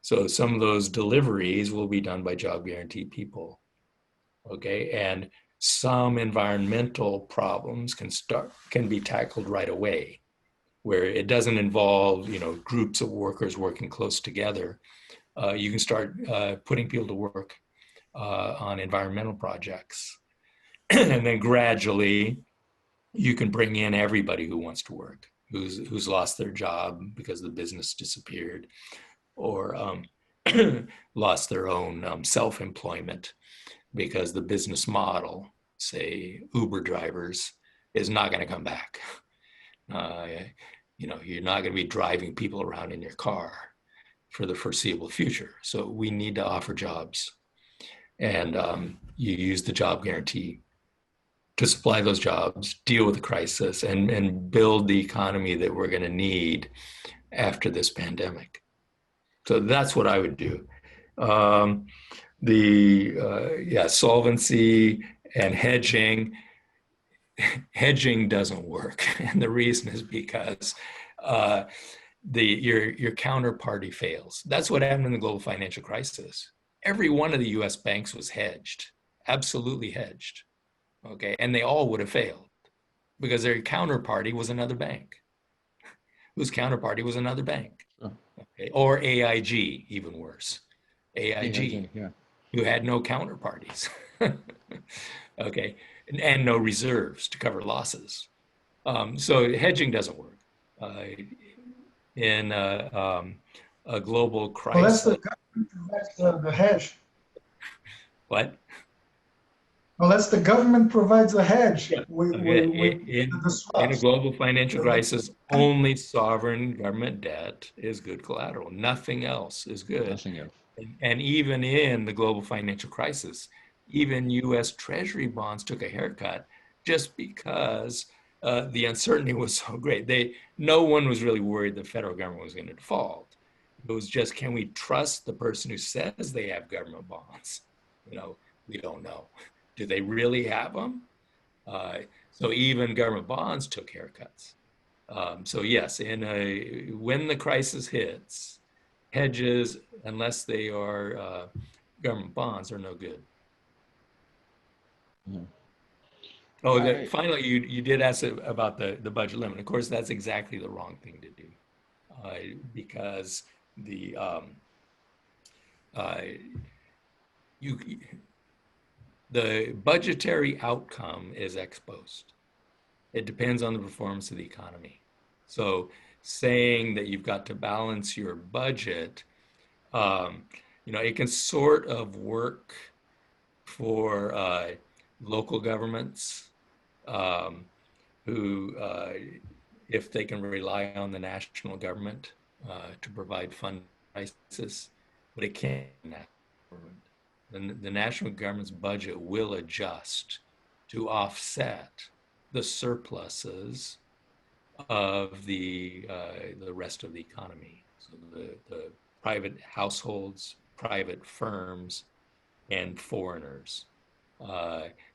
So some of those deliveries will be done by job guarantee people, okay? And some environmental problems can be tackled right away, where it doesn't involve, groups of workers working close together. You can start putting people to work on environmental projects. And then gradually, you can bring in everybody who wants to work, who's lost their job because the business disappeared, or lost their own self-employment because the business model, say Uber drivers, is not going to come back. You're not going to be driving people around in your car for the foreseeable future. So we need to offer jobs, and you use the job guarantee to supply those jobs, deal with the crisis, and build the economy that we're going to need after this pandemic. So that's what I would do. Solvency and hedging. Hedging doesn't work, and the reason is because your counterparty fails. That's what happened in the global financial crisis. Every one of the U.S. banks was hedged, absolutely hedged. Okay, and they all would have failed. because their counterparty was another bank, whose counterparty was another bank. Sure. Okay. Or AIG, even worse. AIG, yeah. who had no counterparties. Okay, and no reserves to cover losses. So hedging doesn't work. In a global crisis. Well, that's the government provides the hedge. What? Well, that's the government provides the hedge. Yeah. In a global financial crisis, only sovereign government debt is good collateral. Nothing else is good. Nothing else. And even in the global financial crisis, even U.S. Treasury bonds took a haircut just because the uncertainty was so great. No one was really worried the federal government was going to default. It was just, can we trust the person who says they have government bonds? We don't know. Do they really have them? So even government bonds took haircuts. So yes, when the crisis hits, hedges, unless they are government bonds, are no good. Yeah. Oh, finally, you did ask about the budget limit. Of course, that's exactly the wrong thing to do, because the budgetary outcome is ex post. It depends on the performance of the economy. So saying that you've got to balance your budget, it can sort of work for local governments who, if they can rely on the national government to provide fund crisis, but it can't. The national government's budget will adjust to offset the surpluses of the rest of the economy. So the private households, private firms, and foreigners,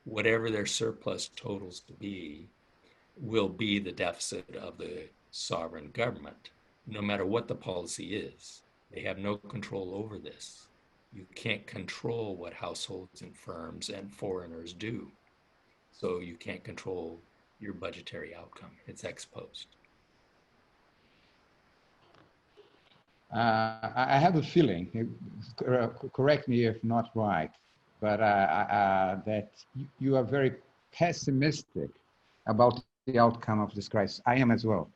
whatever their surplus totals to be, will be the deficit of the sovereign government, no matter what the policy is. They have no control over this. You can't control what households and firms and foreigners do. So you can't control your budgetary outcome. It's ex post. I have a feeling, correct me if not right, but that you are very pessimistic about the outcome of this crisis. I am as well.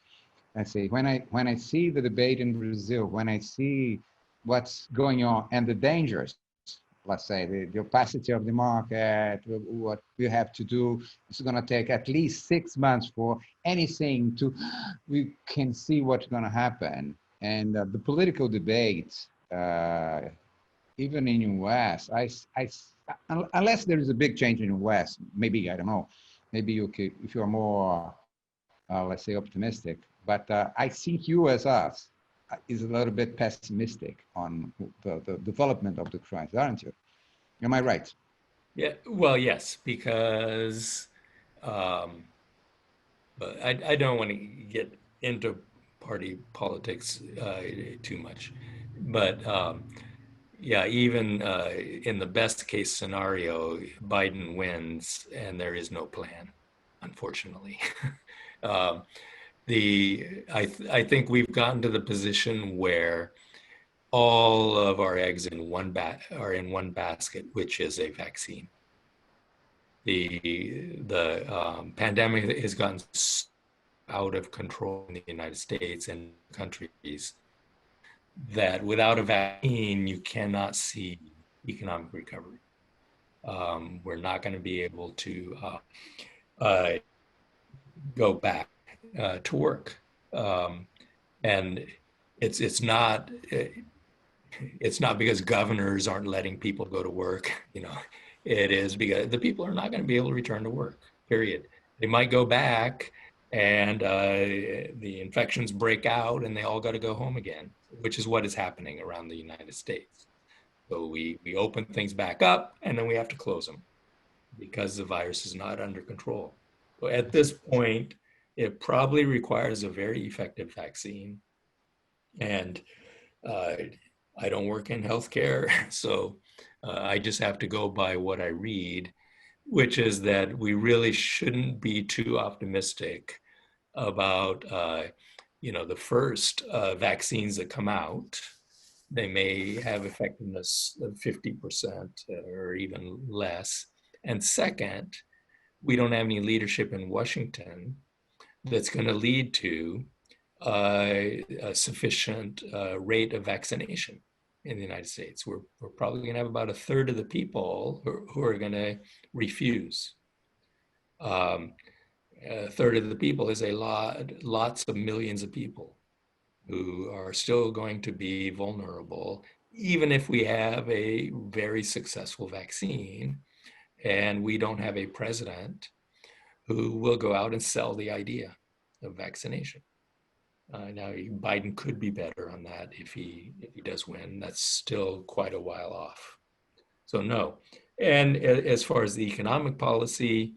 I say, when I see the debate in Brazil, when I see what's going on and the dangers, let's say the opacity of the market, what we have to do, it's going to take at least 6 months for anything we can see what's going to happen. And the political debate, even in the US, unless there is a big change in the US, maybe, I don't know, maybe you could, if you're more, let's say, optimistic. But I think you as us is a little bit pessimistic on the development of the crisis, aren't you? Am I right? Yeah, well, yes, because but I don't want to get into party politics too much. But yeah, even in the best case scenario, Biden wins and there is no plan, unfortunately. I think we've gotten to the position where all of our eggs are in one basket, which is a vaccine. The pandemic has gotten out of control in the United States and countries that without a vaccine, you cannot see economic recovery. We're not going to be able to go back to work, and it's not because governors aren't letting people go to work. It is because the people are not going to be able to return to work. Period. They might go back, and the infections break out, and they all got to go home again, which is what is happening around the United States. So we open things back up, and then we have to close them because the virus is not under control. So at this point, it probably requires a very effective vaccine. And I don't work in healthcare, so I just have to go by what I read. which is that we really shouldn't be too optimistic about, the first vaccines that come out. They may have effectiveness of 50% or even less. And second, we don't have any leadership in Washington that's going to lead to a sufficient rate of vaccination in the United States. We're probably going to have about a third of the people who are going to refuse. A third of the people is lots of millions of people who are still going to be vulnerable, even if we have a very successful vaccine and we don't have a president who will go out and sell the idea of vaccination. Now, Biden could be better on that if he does win. That's still quite a while off. So no. And as far as the economic policy,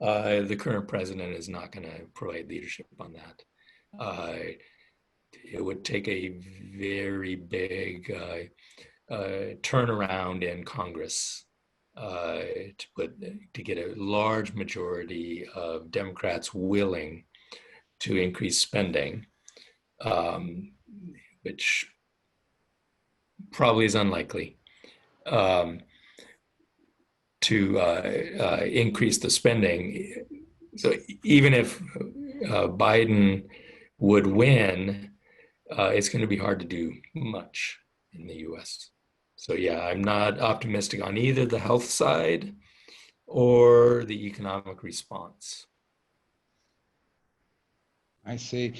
the current president is not going to provide leadership on that. It would take a very big turnaround in Congress to get a large majority of Democrats willing to increase spending, which probably is unlikely, to increase the spending. So even if Biden would win, it's going to be hard to do much in the US. So yeah, I'm not optimistic on either the health side or the economic response. I see.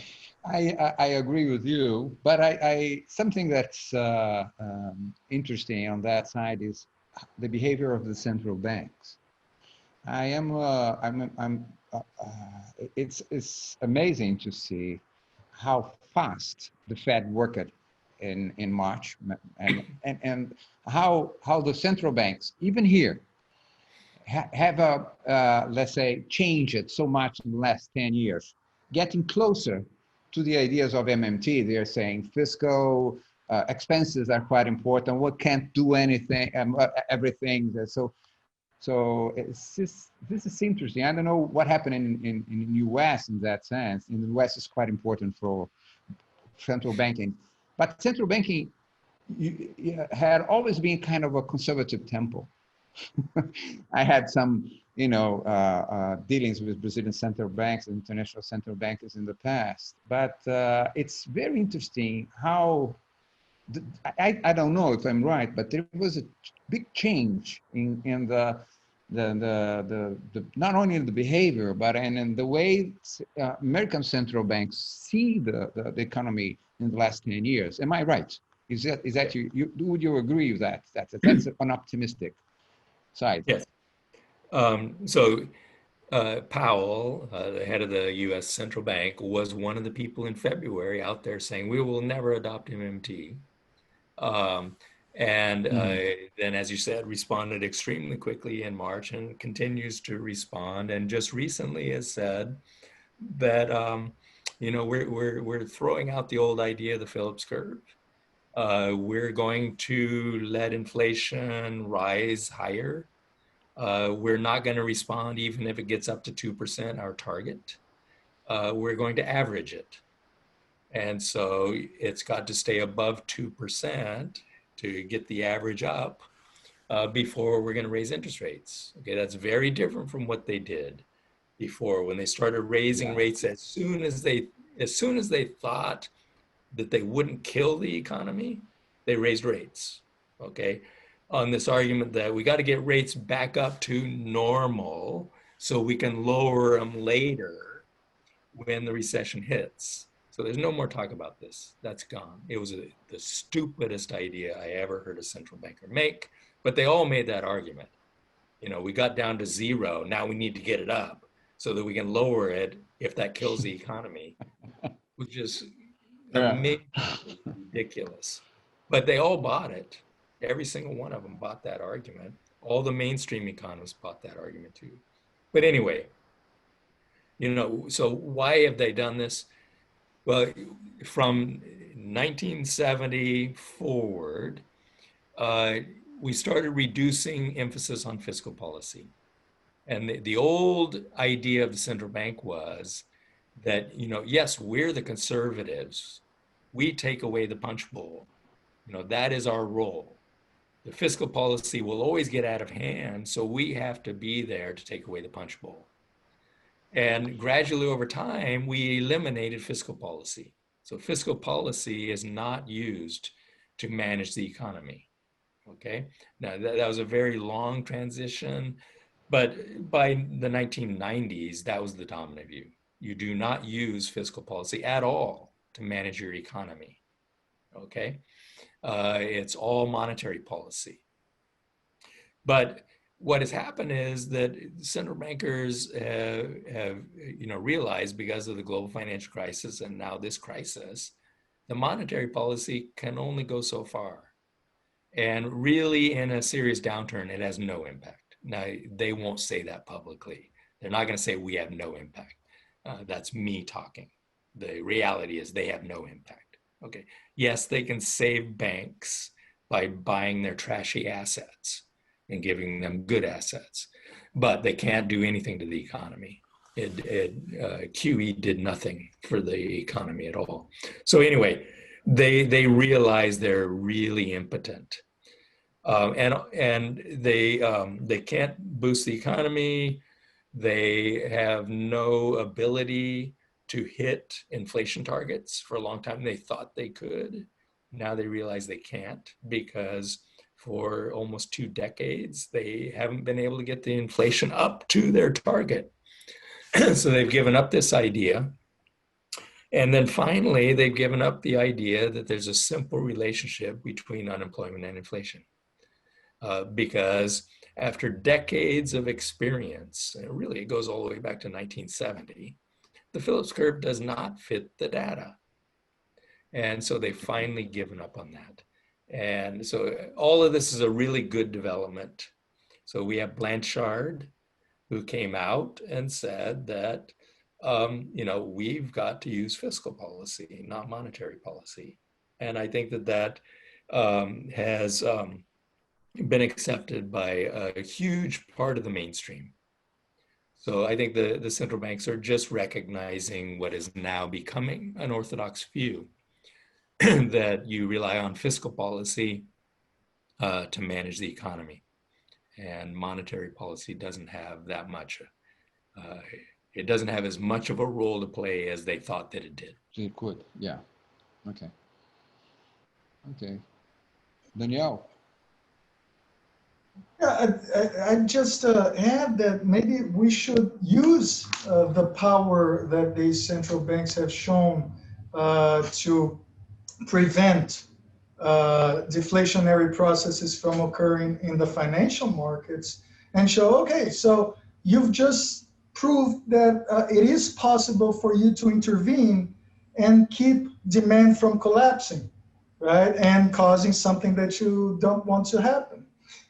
I agree with you, but something that's interesting on that side is the behavior of the central banks. It's amazing to see how fast the Fed worked in March, and how the central banks, even here, have let's say, changed so much in the last 10 years, getting closer to the ideas of MMT. They're saying fiscal expenses are quite important. What can't do anything, everything. So this is interesting. I don't know what happened in the US in that sense. In the US, it's quite important for central banking, but central banking had always been kind of a conservative tempo. I had some, dealings with Brazilian central banks and international central bankers in the past, but it's very interesting how, I don't know if I'm right, but there was a big change in the not only in the behavior, but in the way American central banks see the economy in the last 10 years. Am I right? Is that would you agree with that? That's an optimistic side. Yes. So Powell, the head of the U.S. Central Bank, was one of the people in February out there saying, we will never adopt MMT. Then, as you said, responded extremely quickly in March and continues to respond. And just recently has said that, we're throwing out the old idea of the Phillips curve. We're going to let inflation rise higher. We're not going to respond even if it gets up to 2%, our target. We're going to average it. And so it's got to stay above 2% to get the average up before we're going to raise interest rates. Okay, that's very different from what they did before, when they started raising rates as soon as they thought that they wouldn't kill the economy, they raised rates. Okay, on this argument that we got to get rates back up to normal so we can lower them later when the recession hits. So there's no more talk about this. That's gone. It was the stupidest idea I ever heard a central banker make, but they all made that argument. We got down to zero. Now we need to get it up so that we can lower it if that kills the economy, which is ridiculous. But they all bought it. Every single one of them bought that argument. All the mainstream economists bought that argument too. But anyway, so why have they done this? Well, from 1970 forward, we started reducing emphasis on fiscal policy. And the old idea of the central bank was that, yes, we're the conservatives. We take away the punch bowl. That is our role. The fiscal policy will always get out of hand, so we have to be there to take away the punch bowl. And gradually over time, we eliminated fiscal policy. So fiscal policy is not used to manage the economy, okay? Now, that was a very long transition, but by the 1990s, that was the dominant view. You do not use fiscal policy at all to manage your economy, okay? It's all monetary policy. But what has happened is that central bankers have realized, because of the global financial crisis and now this crisis, the monetary policy can only go so far. And really, in a serious downturn, it has no impact. Now, they won't say that publicly. They're not going to say we have no impact. That's me talking. The reality is they have no impact. Okay. Yes, they can save banks by buying their trashy assets and giving them good assets, but they can't do anything to the economy. QE did nothing for the economy at all. So anyway, they realize they're really impotent, and they can't boost the economy. They have no ability to hit inflation targets. For a long time, they thought they could. Now they realize they can't, because for almost 2 decades, they haven't been able to get the inflation up to their target. So they've given up this idea. And then finally, they've given up the idea that there's a simple relationship between unemployment and inflation. Because after decades of experience, and really it goes all the way back to 1970, the Phillips curve does not fit the data. And so they've finally given up on that. And so all of this is a really good development. So we have Blanchard, who came out and said that, we've got to use fiscal policy, not monetary policy. And I think that has been accepted by a huge part of the mainstream. So I think the central banks are just recognizing what is now becoming an orthodox view, that you rely on fiscal policy to manage the economy. And monetary policy doesn't have that much. It doesn't have as much of a role to play as they thought that it did. It could, yeah. Okay. Okay. Danielle. Yeah, I just add that maybe we should use the power that these central banks have shown to prevent deflationary processes from occurring in the financial markets, and show, okay, so you've just proved that it is possible for you to intervene and keep demand from collapsing, right, and causing something that you don't want to happen.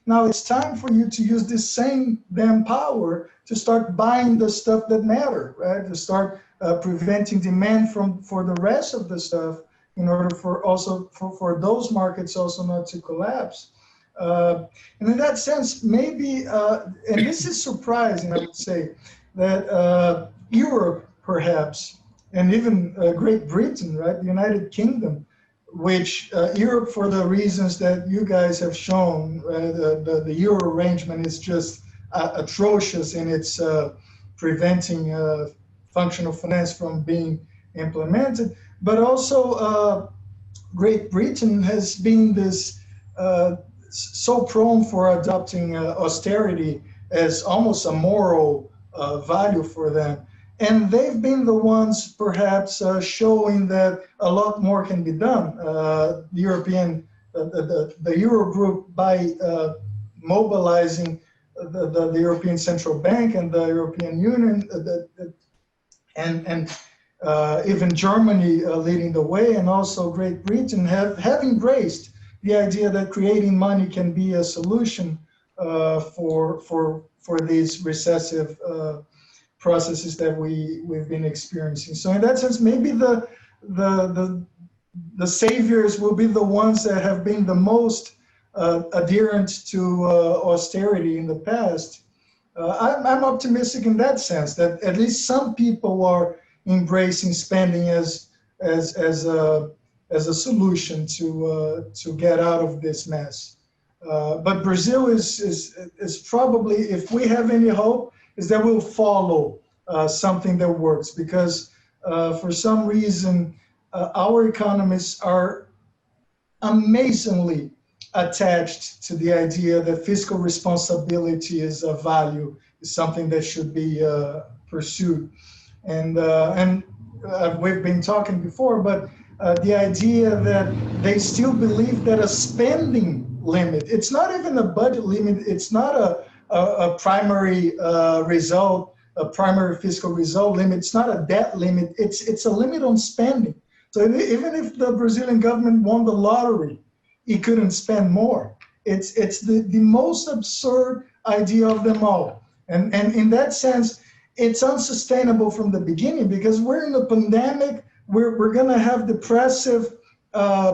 Now it's time for you to use this same damn power to start buying the stuff that matter, right, to start preventing demand for the rest of the stuff, in order for those markets also not to collapse. And in that sense, maybe, and this is surprising, I would say, that Europe perhaps, and even Great Britain, right, the United Kingdom, which Europe, for the reasons that you guys have shown, the Euro arrangement is just atrocious in its preventing functional finance from being implemented. But also, Great Britain has been this so prone for adopting austerity as almost a moral value for them. And they've been the ones perhaps showing that a lot more can be done. The Eurogroup, by mobilizing the European Central Bank and the European Union, and even Germany leading the way, and also Great Britain have embraced the idea that creating money can be a solution for these recessive processes that we've been experiencing. So in that sense, maybe the saviors will be the ones that have been the most adherent to austerity in the past, I'm optimistic in that sense, that at least some people are embracing spending as a solution to get out of this mess. But Brazil is probably, if we have any hope, is that we'll follow something that works, because for some reason our economists are amazingly attached to the idea that fiscal responsibility is a value, is something that should be pursued. And we've been talking before, but the idea that they still believe that a spending limit, it's not even a budget limit, it's not a primary result, a primary fiscal result limit, it's not a debt limit, it's a limit on spending. So even if the Brazilian government won the lottery, it couldn't spend more. It's the most absurd idea of them all. And in that sense, it's unsustainable from the beginning, because we're in a pandemic, we're gonna have depressive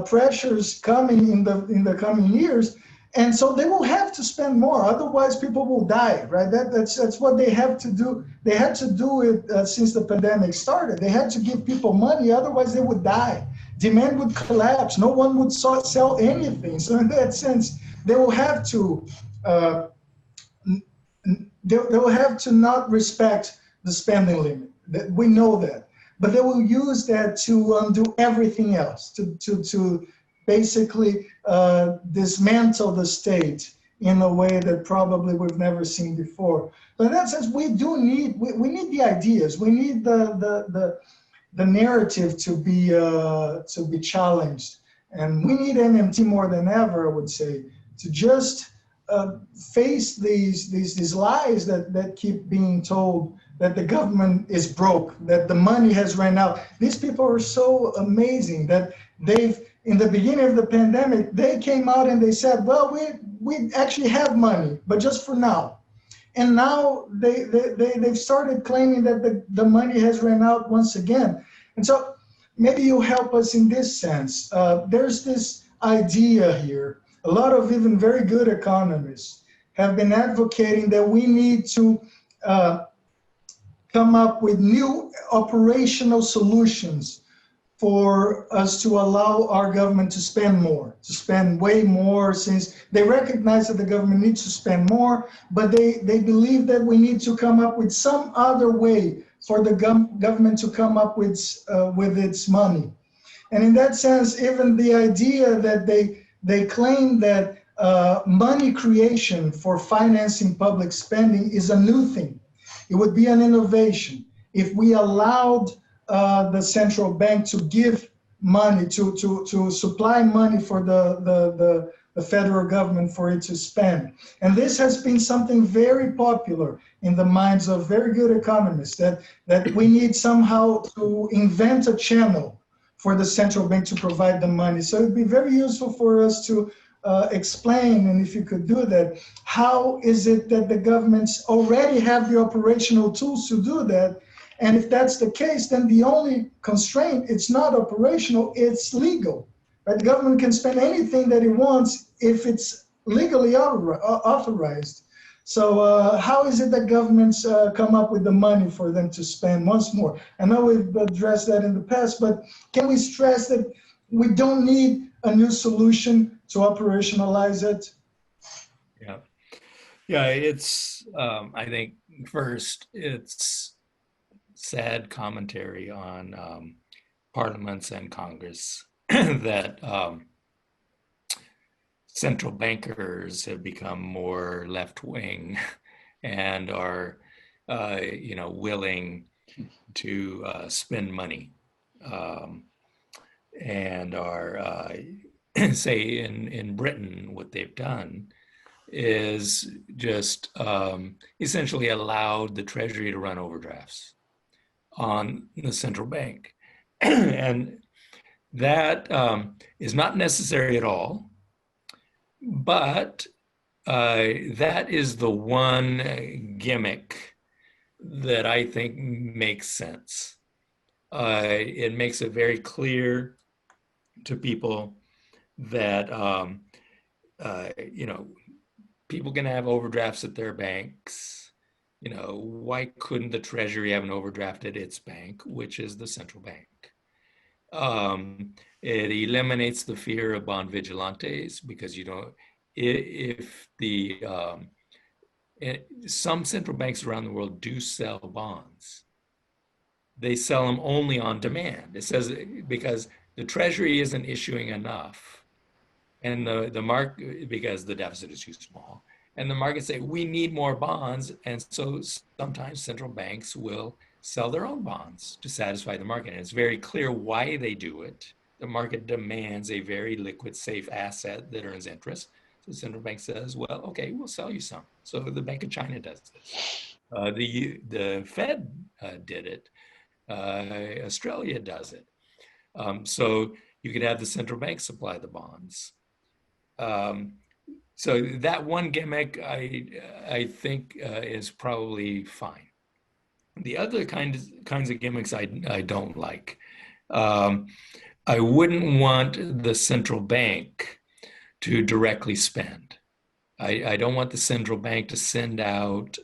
pressures coming in the coming years, and so they will have to spend more. Otherwise, people will die, right? That's what they have to do. They had to do it since the pandemic started. They had to give people money, otherwise they would die. Demand would collapse. No one would sell anything. So in that sense, they will have to not respect the spending limit. We know that. But they will use that to undo everything else, to basically dismantle the state in a way that probably we've never seen before. But in that sense, we need the ideas. We need the narrative to be challenged, and we need MMT more than ever, I would say, to just face these lies that keep being told, that the government is broke, that the money has run out. These people are so amazing that in the beginning of the pandemic, they came out and they said, well, we actually have money, but just for now. And now they've started claiming that the money has run out once again. And so maybe you help us in this sense. There's this idea here. A lot of even very good economists have been advocating that we need to come up with new operational solutions for us to allow our government to spend more, to spend way more, since they recognize that the government needs to spend more, but they believe that we need to come up with some other way for the government to come up with its money. And in that sense, even the idea that they claim that money creation for financing public spending is a new thing. It would be an innovation if we allowed the central bank to give money, to supply money for the federal government for it to spend. And this has been something very popular in the minds of very good economists, that we need somehow to invent a channel for the central bank to provide the money. So it'd be very useful for us to explain, and if you could do that, how is it that the governments already have the operational tools to do that? And if that's the case, then the only constraint, it's not operational, it's legal. Right? The government can spend anything that it wants if it's legally authorized. So how is it that governments come up with the money for them to spend once more? I know we've addressed that in the past, but can we stress that we don't need a new solution to operationalize it? Yeah, it's, I think first, it's sad commentary on parliaments and Congress that central bankers have become more left-wing and are, willing to spend money, and are, say in Britain, what they've done is just essentially allowed the Treasury to run overdrafts on the central bank. And that is not necessary at all, but that is the one gimmick that I think makes sense. It makes it very clear to people that you know, people can have overdrafts at their banks. You know, why couldn't the Treasury have an overdraft at its bank, which is the central bank? It eliminates the fear of bond vigilantes because you don't, if the, some central banks around the world do sell bonds. They sell them only on demand. It says because the Treasury isn't issuing enough, and the market, because the deficit is too small, and the markets say we need more bonds, and so sometimes central banks will sell their own bonds to satisfy the market. And it's very clear why they do it. The market demands a very liquid, safe asset that earns interest. So the central bank says, well, okay, we'll sell you some. So the Bank of China does this. The Fed did it. Australia does it. So you could have the central bank supply the bonds. So that one gimmick, I think, is probably fine. The other kinds of gimmicks I don't like. I wouldn't want the central bank to directly spend. I don't want the central bank to send out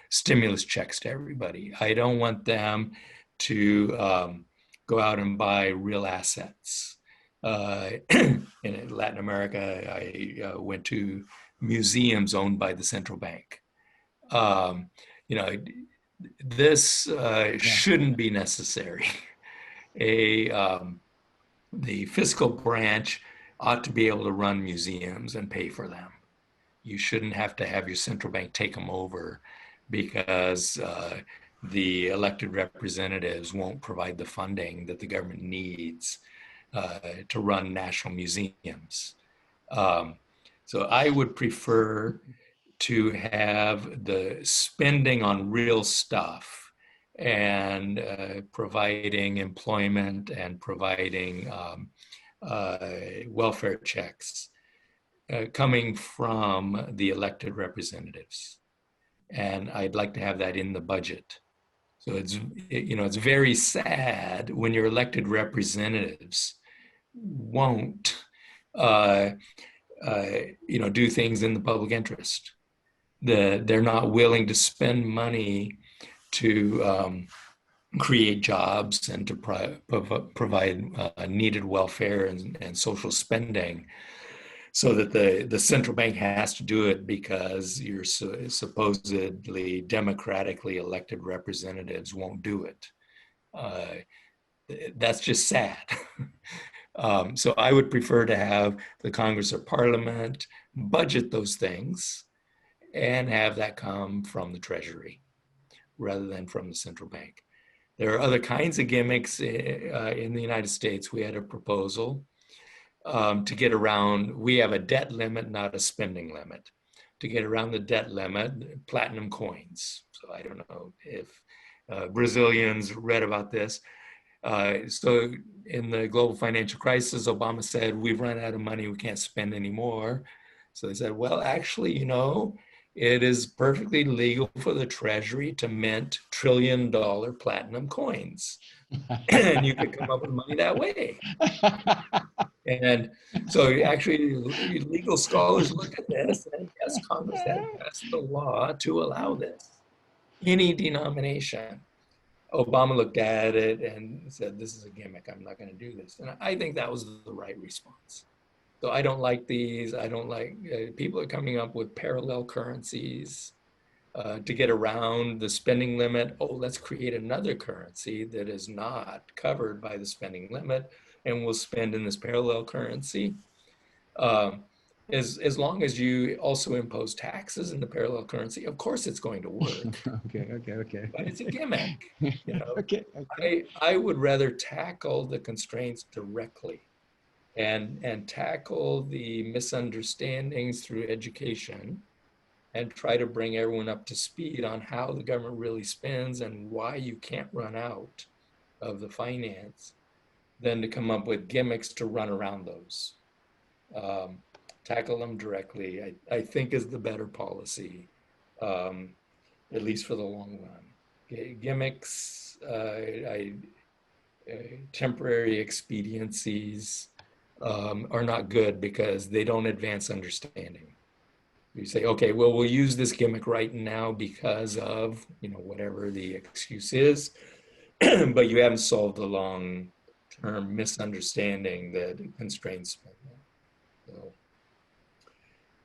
stimulus checks to everybody. I don't want them to go out and buy real assets. In Latin America, I went to museums owned by the central bank. You know, this shouldn't be necessary. The fiscal branch ought to be able to run museums and pay for them. You shouldn't have to have your central bank take them over because the elected representatives won't provide the funding that the government needs to run national museums. So I would prefer to have the spending on real stuff and providing employment and providing welfare checks coming from the elected representatives. And I'd like to have that in the budget. So it's, you know, it's very sad when your elected representatives won't, you know, do things in the public interest. They're not willing to spend money to create jobs and to provide needed welfare and social spending, so that the central bank has to do it because your supposedly democratically elected representatives won't do it. That's just sad. So I would prefer to have the Congress or Parliament budget those things and have that come from the Treasury rather than from the central bank. There are other kinds of gimmicks in the United States. We had a proposal to get around, we have a debt limit, not a spending limit. To get around the debt limit, platinum coins. So I don't know if Brazilians read about this. So in the global financial crisis, Obama said, we've run out of money, we can't spend anymore. So they said, well, actually, you know, it is perfectly legal for the Treasury to mint $1 trillion platinum coins. And you could come up with money that way. And so actually legal scholars look at this and yes, Congress had passed the law to allow this. Any denomination. Obama looked at it and said, this is a gimmick, I'm not gonna do this. And I think that was the right response. So I don't like these, I don't like, people are coming up with parallel currencies to get around the spending limit. Oh, let's create another currency that is not covered by the spending limit and we'll spend in this parallel currency. As long as you also impose taxes in the parallel currency, of course it's going to work. Okay. But it's a gimmick. You know, Okay. I would rather tackle the constraints directly and tackle the misunderstandings through education and try to bring everyone up to speed on how the government really spends and why you can't run out of the finance, than to come up with gimmicks to run around those. Tackle them directly, I think is the better policy, at least for the long run. Gimmicks, temporary expediencies, are not good because they don't advance understanding. You say, okay, well, we'll use this gimmick right now because of, whatever the excuse is, but you haven't solved the long-term misunderstanding that constrains spending. So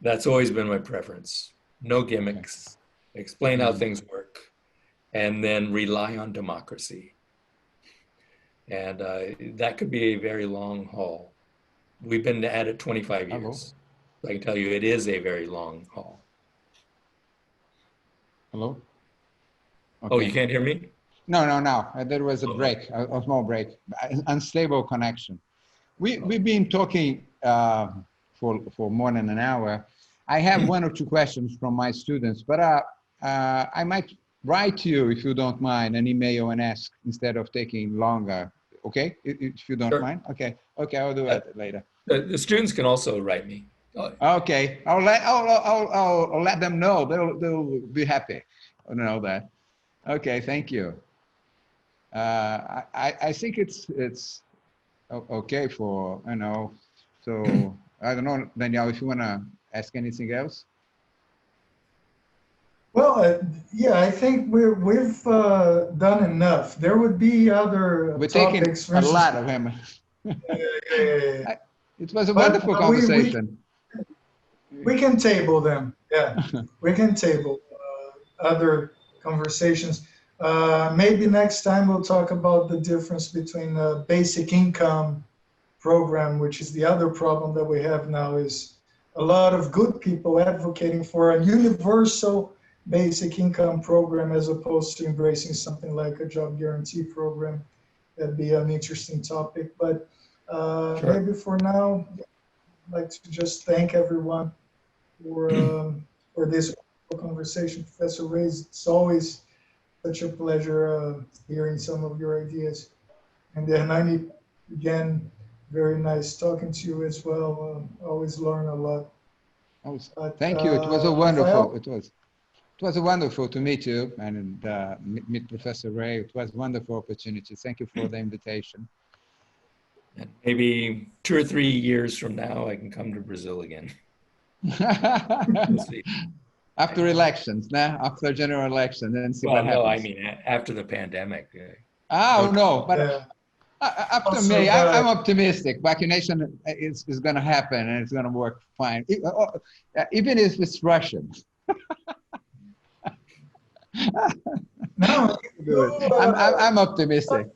that's always been my preference. No gimmicks, explain how things work, and then rely on democracy. And that could be a very long haul. We've been at it 25 years. I can tell you it is a very long haul. Hello? Okay. Oh, you can't hear me? No. There was a break, a small break, unstable connection. We've been talking for more than an hour. I have one or two questions from my students, but I might write to you, if you don't mind, an email and ask instead of taking longer. Okay, if you don't mind. Okay, I'll do it later. The students can also write me. Okay, I'll let them know. They'll be happy to know that. Okay, thank you. I think it's okay for So I don't know, Danielle, if you wanna ask anything else. Well, yeah, I think we've done enough. There would be other We're topics. taking a lot of him. Yeah. It was a wonderful conversation. We can table them. Yeah, we can table other conversations. Maybe next time we'll talk about the difference between the basic income program, which is the other problem that we have now, is a lot of good people advocating for a universal basic income program as opposed to embracing something like a job guarantee program. That'd be an interesting topic. But Sure. maybe for now, I'd like to just thank everyone for this conversation. Professor Wray, it's always such a pleasure hearing some of your ideas. And Hernani, again, very nice talking to you as well. Always learn a lot. Thank you. It was a wonderful. It was a wonderful to meet you and meet Professor Wray. It was a wonderful opportunity. Thank you for the invitation. And maybe 2 or 3 years from now, I can come to Brazil again. We'll see. After elections, after general election, then see what happens. No, I mean after the pandemic. Oh no, but after May, I'm optimistic. Vaccination is going to happen and it's going to work fine, even if it's Russian. No, I'm optimistic.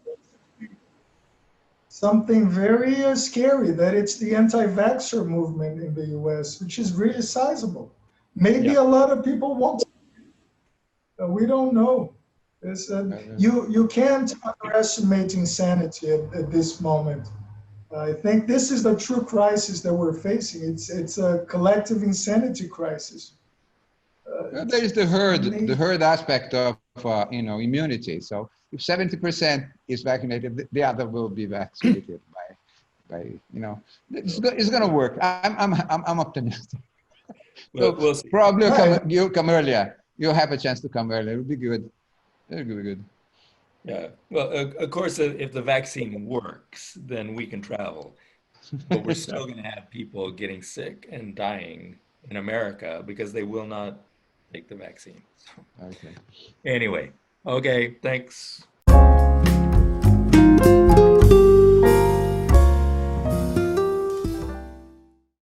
Something very scary, that it's the anti-vaxxer movement in the US, which is really sizable. Maybe a lot of people won't. We don't know. You can't underestimate insanity at this moment. I think this is the true crisis that we're facing. It's a collective insanity crisis. There is the herd aspect of immunity. So if 70% is vaccinated, the other will be vaccinated by it's going to work. I'm optimistic. So we'll see. Probably you'll come earlier. You'll have a chance to come earlier. It'll be good. It'll be good. Yeah. Well, of course, if the vaccine works, then we can travel. But we're still going to have people getting sick and dying in America because they will not take the vaccine. So, okay. Anyway, okay. Thanks.